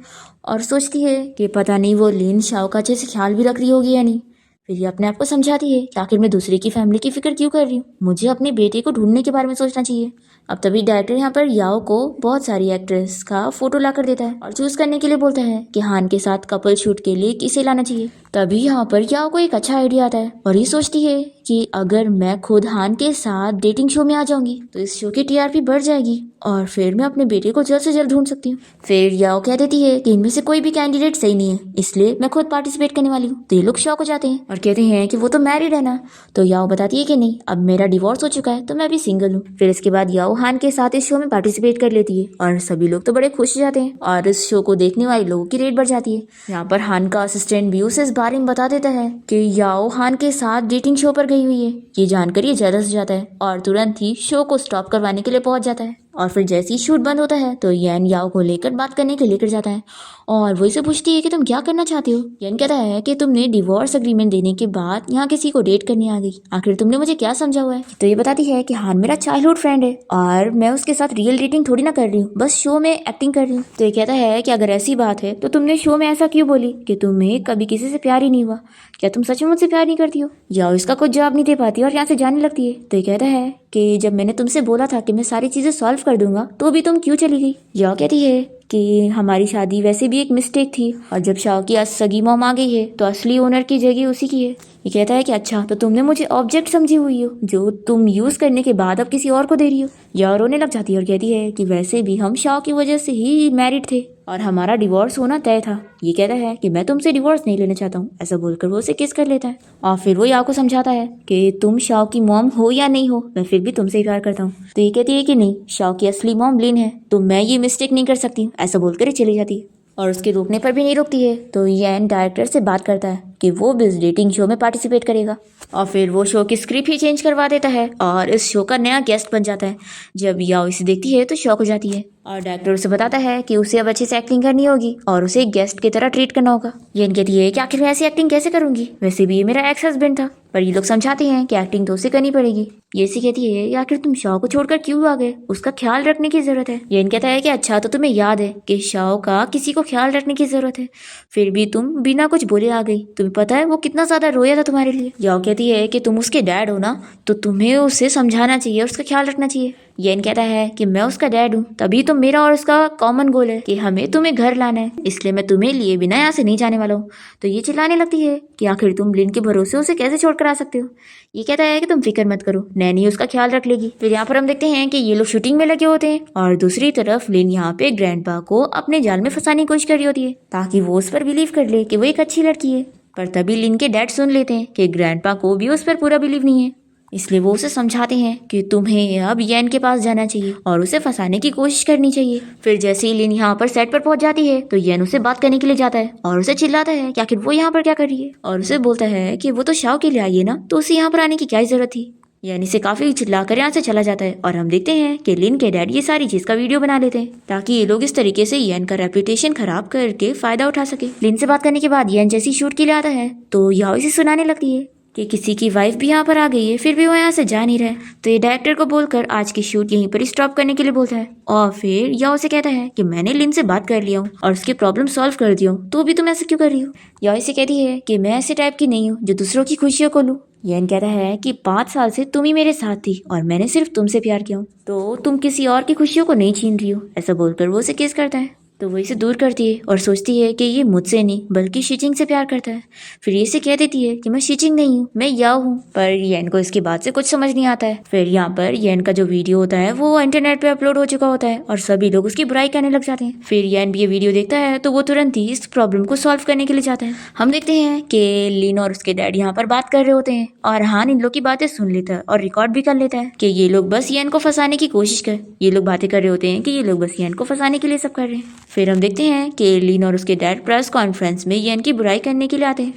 और सोचती है कि पता नहीं वो लिन शाओ का अच्छे से ख्याल भी रख रही होगी या नहीं। फिर ये अपने आप को समझाती है कि आखिर मैं दूसरे की फैमिली की फिक्र क्यों कर रही हूँ, मुझे अपने बेटे को ढूंढने के बारे में सोचना चाहिए। अब तभी डायरेक्टर यहाँ पर याओ को बहुत सारी एक्ट्रेस का फोटो ला कर देता है और चूज करने के लिए बोलता है कि हान के साथ कपल शूट के लिए किसे लाना चाहिए। तभी यहाँ पर याओ को एक अच्छा आइडिया आता है और ये सोचती है कि अगर मैं खुद हान के साथ डेटिंग शो में आ जाऊंगी तो इस शो की टीआरपी बढ़ जाएगी और फिर मैं अपने बेटे को जल्द से जल्द ढूंढ सकती हूँ। फिर याओ कह देती है कि इनमें से कोई भी कैंडिडेट सही नहीं है, इसलिए मैं खुद पार्टिसिपेट करने वाली हूँ। तो ये लोग शॉक हो जाते हैं और कहते हैं कि वो तो मैरिड है ना। तो याओ बताती है कि नहीं, अब मेरा डिवोर्स हो चुका है तो मैं भी सिंगल हूँ। फिर इसके बाद याओ हान के साथ इस शो में पार्टिसिपेट कर लेती है और सभी लोग तो बड़े खुश हो जाते हैं और इस शो को देखने वाले लोगों की रेट बढ़ जाती है। यहाँ पर हान का असिस्टेंट भी उसे इस बारे में बता देता है कि याओ हान के साथ डेटिंग शो पर गई हुई है। ये जानकर ये जेलस हो जाता है और तुरंत ही शो को स्टॉप करवाने के लिए पहुंच जाता है। और फिर जैसे ही शूट बंद होता है तो येन याओ को लेकर बात करने के लिए लेकर जाता है और वो इसे पूछती है कि तुम क्या करना चाहते हो। येन कहता है कि तुमने डिवोर्स एग्रीमेंट देने के बाद यहाँ किसी को डेट करने आ गई, आखिर तुमने मुझे क्या समझा हुआ है। तो ये बताती है कि हान मेरा चाइल्डहुड फ्रेंड है और मैं उसके साथ रियल डेटिंग थोड़ी ना कर रही हूँ, बस शो में एक्टिंग कर रही हूँ। तो ये कहता है कि अगर ऐसी बात है तो तुमने शो में ऐसा क्यों बोली कि तुम्हें कभी किसी से प्यार ही नहीं हुआ, क्या तुम सच में मुझसे प्यार नहीं करती हो। याओ इसका कुछ जवाब नहीं दे पाती और यहाँ से जाने लगती है। तो ये कहता है कि जब मैंने तुमसे बोला था कि मैं सारी चीजें सॉल्व कर दूंगा तो भी तुम क्यों चली गई। याओ कहती है कि हमारी शादी वैसे भी एक मिस्टेक थी और जब शाओ की सगी मॉम आ गई है तो असली ओनर की जगह उसी की है। ये कहता है कि अच्छा तो तुमने मुझे ऑब्जेक्ट समझी हुई हो जो तुम यूज करने के बाद अब किसी और को दे रही हो। याओ रोने लग जाती है और कहती है कि वैसे भी हम शाओ की वजह से ही मैरिड थे और हमारा डिवोर्स होना तय था। ये कहता है कि मैं तुमसे डिवोर्स नहीं लेना चाहता हूँ, ऐसा बोलकर वो उसे किस कर लेता है और फिर वो याओ को समझाता है कि तुम शाओ की मॉम हो या नहीं हो मैं फिर भी तुमसे ही प्यार करता हूँ। तो ये कहती है कि नहीं, शाओ की असली मॉम लिन है तो मैं ये मिस्टेक नहीं कर सकती, ऐसा बोलकर ही चली जाती है और उसके रोकने पर भी नहीं रुकती है। तो येन डायरेक्टर से बात करता है कि वो भी इस डेटिंग शो में पार्टिसिपेट करेगा और फिर वो शो की स्क्रिप्ट ही चेंज करवा देता है और इस शो का नया गेस्ट बन जाता है। जब याओ इसे देखती है तो शॉक हो जाती है और डायरेक्टर उसे बताता है कि उसे अब अच्छे से एक्टिंग करनी होगी और उसे एक गेस्ट की तरह ट्रीट करना होगा। येन कहती है कि आखिर मैं ऐसी एक्टिंग कैसे करूंगी, वैसे भी ये मेरा एक्स हस्बैंड था। पर ये लोग समझाते हैं कि एक्टिंग तो उसे करनी पड़ेगी। ये सी कहती है आखिर तुम शाओ को छोड़कर क्यों आ गए, उसका ख्याल रखने की जरूरत है। येन कहता है कि अच्छा तो तुम्हें याद है कि शाओ का किसी को ख्याल रखने की जरूरत है, फिर भी तुम बिना कुछ बोले आ गई, तुम्हें पता है वो कितना ज्यादा रोया था तुम्हारे लिए। याओ कहती है कि तुम उसके डैड हो ना, तो तुम्हें उसे समझाना चाहिए और उसका ख्याल रखना चाहिए। येन कहता है कि मैं उसका डैड हूँ तभी तो मेरा और उसका कॉमन गोल है कि हमें तुम्हें घर लाना है, इसलिए मैं तुम्हें लिए बिना यहाँ से नहीं जाने वाला हूँ। तो ये चिल्लाने लगती है कि आखिर तुम लिन के भरोसे उसे कैसे छोड़कर आ सकते हो। ये कहता है कि तुम फिक्र मत करो, नैनी उसका ख्याल रख लेगी। फिर यहाँ पर हम देखते हैं कि ये लोग शूटिंग में लगे होते हैं और दूसरी तरफ लिन यहाँ पे ग्रैंडपा को अपने जाल में फंसाने की कोशिश कर रही होती है ताकि वो उस पर बिलीव कर ले कि वो एक अच्छी लड़की है। पर तभी लिन के डैड सुन लेते हैं कि ग्रैंडपा को भी उस पर पूरा बिलीव नहीं है, इसलिए वो उसे समझाते हैं कि तुम्हें अब येन के पास जाना चाहिए और उसे फंसाने की कोशिश करनी चाहिए। फिर जैसे ही लिन यहाँ पर सेट पर पहुंच जाती है तो येन उसे बात करने के लिए जाता है और उसे चिल्लाता है कि आखिर वो यहाँ पर क्या कर रही है और उसे बोलता है कि वो तो शाओ के लिए आई है ना, तो उसे यहाँ पर आने की क्या जरूरत थी। यानी से काफी चिल्लाकर यहाँ से चला जाता है और हम देखते हैं कि लिन के डैड ये सारी चीज का वीडियो बना लेते हैं ताकि ये लोग इस तरीके से येन का रेपुटेशन खराब करके फायदा उठा सके। लिन से बात करने के बाद येन जैसी शूट के लिए आता है तो याओ इसे सुनाने लगती है कि किसी की वाइफ भी यहाँ पर आ गई है फिर भी वो यहाँ से जा नहीं रहा है। तो ये डायरेक्टर को बोलकर आज की शूट यहीं पर स्टॉप करने के लिए बोलता है और फिर याओ से कहता है कि मैंने लिन से बात कर लिया हूँ और उसकी प्रॉब्लम सॉल्व कर दिया हूँ, तो भी तुम ऐसे क्यों कर रही हो। याओ से कहती है कि मैं ऐसे टाइप की नहीं हूँ जो दूसरों की खुशियों को लूँ। येन कहता है कि 5 साल से तुम ही मेरे साथ थी और मैंने सिर्फ तुमसे प्यार किया हूँ, तो तुम किसी और की खुशियों को नहीं छीन रही हो। ऐसा बोलकर वो उसे किस करता है तो वो इसे दूर करती है और सोचती है कि ये मुझसे नहीं बल्कि शीचिंग से प्यार करता है। फिर ये इसे कह देती है कि मैं शीचिंग नहीं हूँ, मैं याओ हूँ। पर येन को इसकी बात से कुछ समझ नहीं आता है। फिर यहाँ पर येन का जो वीडियो होता है वो इंटरनेट पे अपलोड हो चुका होता है और सभी लोग उसकी बुराई करने लग जाते हैं। फिर येन भी ये वीडियो देखता है तो वो तुरंत ही इस प्रॉब्लम को सॉल्व करने के लिए जाता है। हम देखते हैं कि लिन और उसके डैड यहाँ पर बात कर रहे होते हैं और हान इन लोग की बातें सुन लेता है और रिकॉर्ड भी कर लेता है कि ये लोग बस येन को फंसाने की कोशिश कर। ये लोग बातें कर रहे होते हैं कि ये लोग बस येन को फंसाने के लिए सब कर रहे हैं। फिर हम देखते हैं कि लिन और उसके डैड प्रेस कॉन्फ्रेंस में येन की बुराई करने के लिए आते हैं।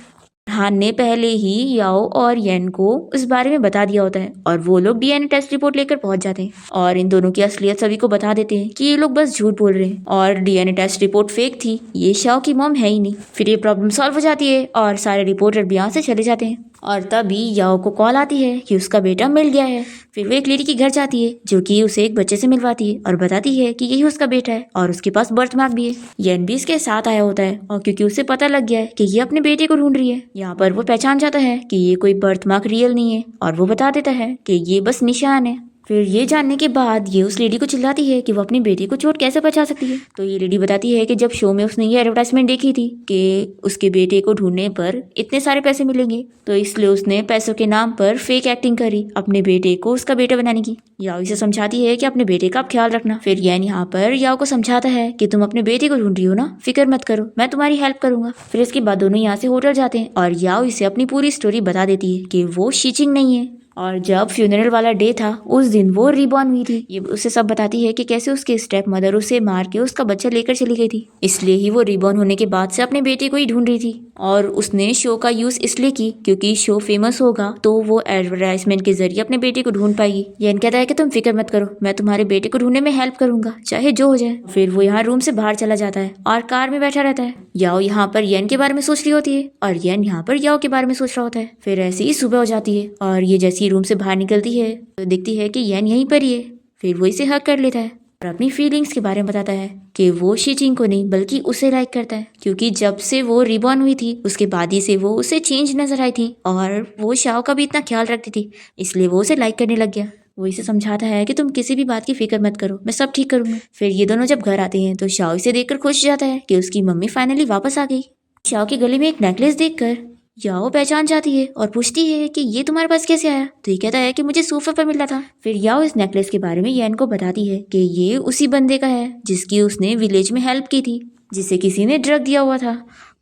हान ने पहले ही याओ और येन को इस बारे में बता दिया होता है और वो लोग डीएनए टेस्ट रिपोर्ट लेकर पहुंच जाते हैं और इन दोनों की असलियत सभी को बता देते हैं कि ये लोग बस झूठ बोल रहे हैं और डीएनए टेस्ट रिपोर्ट फेक थी, ये शाओ की मॉम है ही नहीं। फिर ये प्रॉब्लम सॉल्व हो जाती है और सारे रिपोर्टर भी यहाँ से चले जाते हैं और तभी याओ को कॉल आती है कि उसका बेटा मिल गया है। फिर वो एक लेडी के घर जाती है जो कि उसे एक बच्चे से मिलवाती है और बताती है कि यही उसका बेटा है और उसके पास बर्थ मार्क भी है। येन भी इसके साथ आया होता है और क्योंकि उसे पता लग गया है कि ये अपने बेटे को ढूंढ रही है, यहाँ पर वो पहचान जाता है कि ये कोई बर्थ मार्क रियल नहीं है और वो बता देता है कि ये बस निशान है। फिर ये जानने के बाद ये उस लेडी को चिल्लाती है कि वो अपनी बेटी को चोट कैसे पहुंचा सकती है। तो ये लेडी बताती है कि जब शो में उसने ये एडवर्टाइजमेंट देखी थी कि उसके बेटे को ढूंढने पर इतने सारे पैसे मिलेंगे, तो इसलिए उसने पैसों के नाम पर फेक एक्टिंग करी अपने बेटे को उसका बेटा बनाने की। याओ इसे समझाती है कि अपने बेटे का आप ख्याल रखना। फिर येन यहाँ पर याओ को समझाता है कि तुम अपने बेटे को ढूंढ रही हो ना, फिक्र मत करो, मैं तुम्हारी हेल्प करूंगा। फिर इसके बाद दोनों यहाँ से होटल जाते हैं और याओ इसे अपनी पूरी स्टोरी बता देती है कि वो शीचिंग नहीं है और जब फ्यूनरल वाला डे था उस दिन वो रिबॉर्न हुई थी। ये उसे सब बताती है कि कैसे उसके स्टेप मदर उसे मार के उसका बच्चा लेकर चली गई थी, इसलिए ही वो रिबॉर्न होने के बाद से अपने बेटे को ही ढूंढ रही थी। और उसने शो का यूज इसलिए की क्योंकि शो फेमस होगा तो वो एडवर्टाइजमेंट के जरिए अपने बेटे को ढूंढ पाएगी। येन कहता है कि तुम फिक्र मत करो, मैं तुम्हारे बेटे को ढूंढने में हेल्प करूंगा, चाहे जो हो जाए। फिर वो यहाँ रूम से बाहर चला जाता है और कार में बैठा रहता है। याओ यहाँ पर येन के बारे में सोच रही होती है और येन यहाँ पर याओ के बारे में सोच रहा होता है। फिर ऐसे ही सुबह हो जाती है और ये जैसी रूम से बाहर निकलती है तो दिखती है कि येन यहीं पर ही है। फिर वो इसे हक कर लेता है और अपनी फीलिंग्स के बारे में बताता है कि वो शीचिंग को नहीं बल्कि उसे लाइक करता है, क्योंकि जब से वो रिबॉर्न हुई थी उसके बाद ही से वो उसे चेंज नजर आई थी और वो शाओ का भी इतना ख्याल रखती थी, इसलिए वो उसे लाइक करने लग गया। वो इसे समझाता है कि तुम किसी भी बात की फिक्र मत करो, मैं सब ठीक करूंगा। फिर ये दोनों जब घर आते हैं तो शाओ इसे देखकर खुश हो जाता है कि उसकी मम्मी फाइनली वापस आ गई। शाओ के गले में एक नेकलेस देखकर याओ पहचान जाती है और पूछती है कि ये तुम्हारे पास कैसे आया। तो ये कहता है कि मुझे सोफे पर मिला था। फिर याओ इस नेकलेस के बारे में येन को बताती है कि ये उसी बंदे का है जिसकी उसने विलेज में हेल्प की थी, जिसे किसी ने ड्रग दिया हुआ था।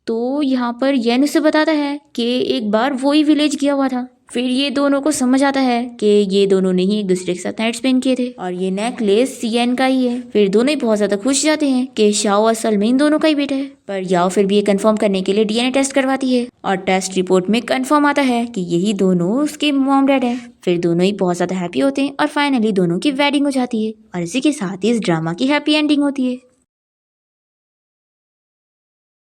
तो यहाँ पर येन उसे बताता है कि एक बार वो ही विलेज गया हुआ था। फिर ये दोनों को समझ आता है कि ये दोनों ने ही एक दूसरे के साथ नाइट स्पेंड किए थे और ये नेकलेस येन का ही है। फिर दोनों ही बहुत ज्यादा खुश जाते हैं कि शाओ असल में इन दोनों का ही बेटा है। पर याओ फिर भी ये कंफर्म करने के लिए डीएनए टेस्ट करवाती है और टेस्ट रिपोर्ट में कंफर्म आता है कि यही दोनों उसके मॉम डैड हैं। फिर दोनों ही बहुत ज्यादा हैप्पी होते हैं और फाइनली दोनों की वेडिंग हो जाती है और इसी के साथ ही इस ड्रामा की हैप्पी एंडिंग होती है।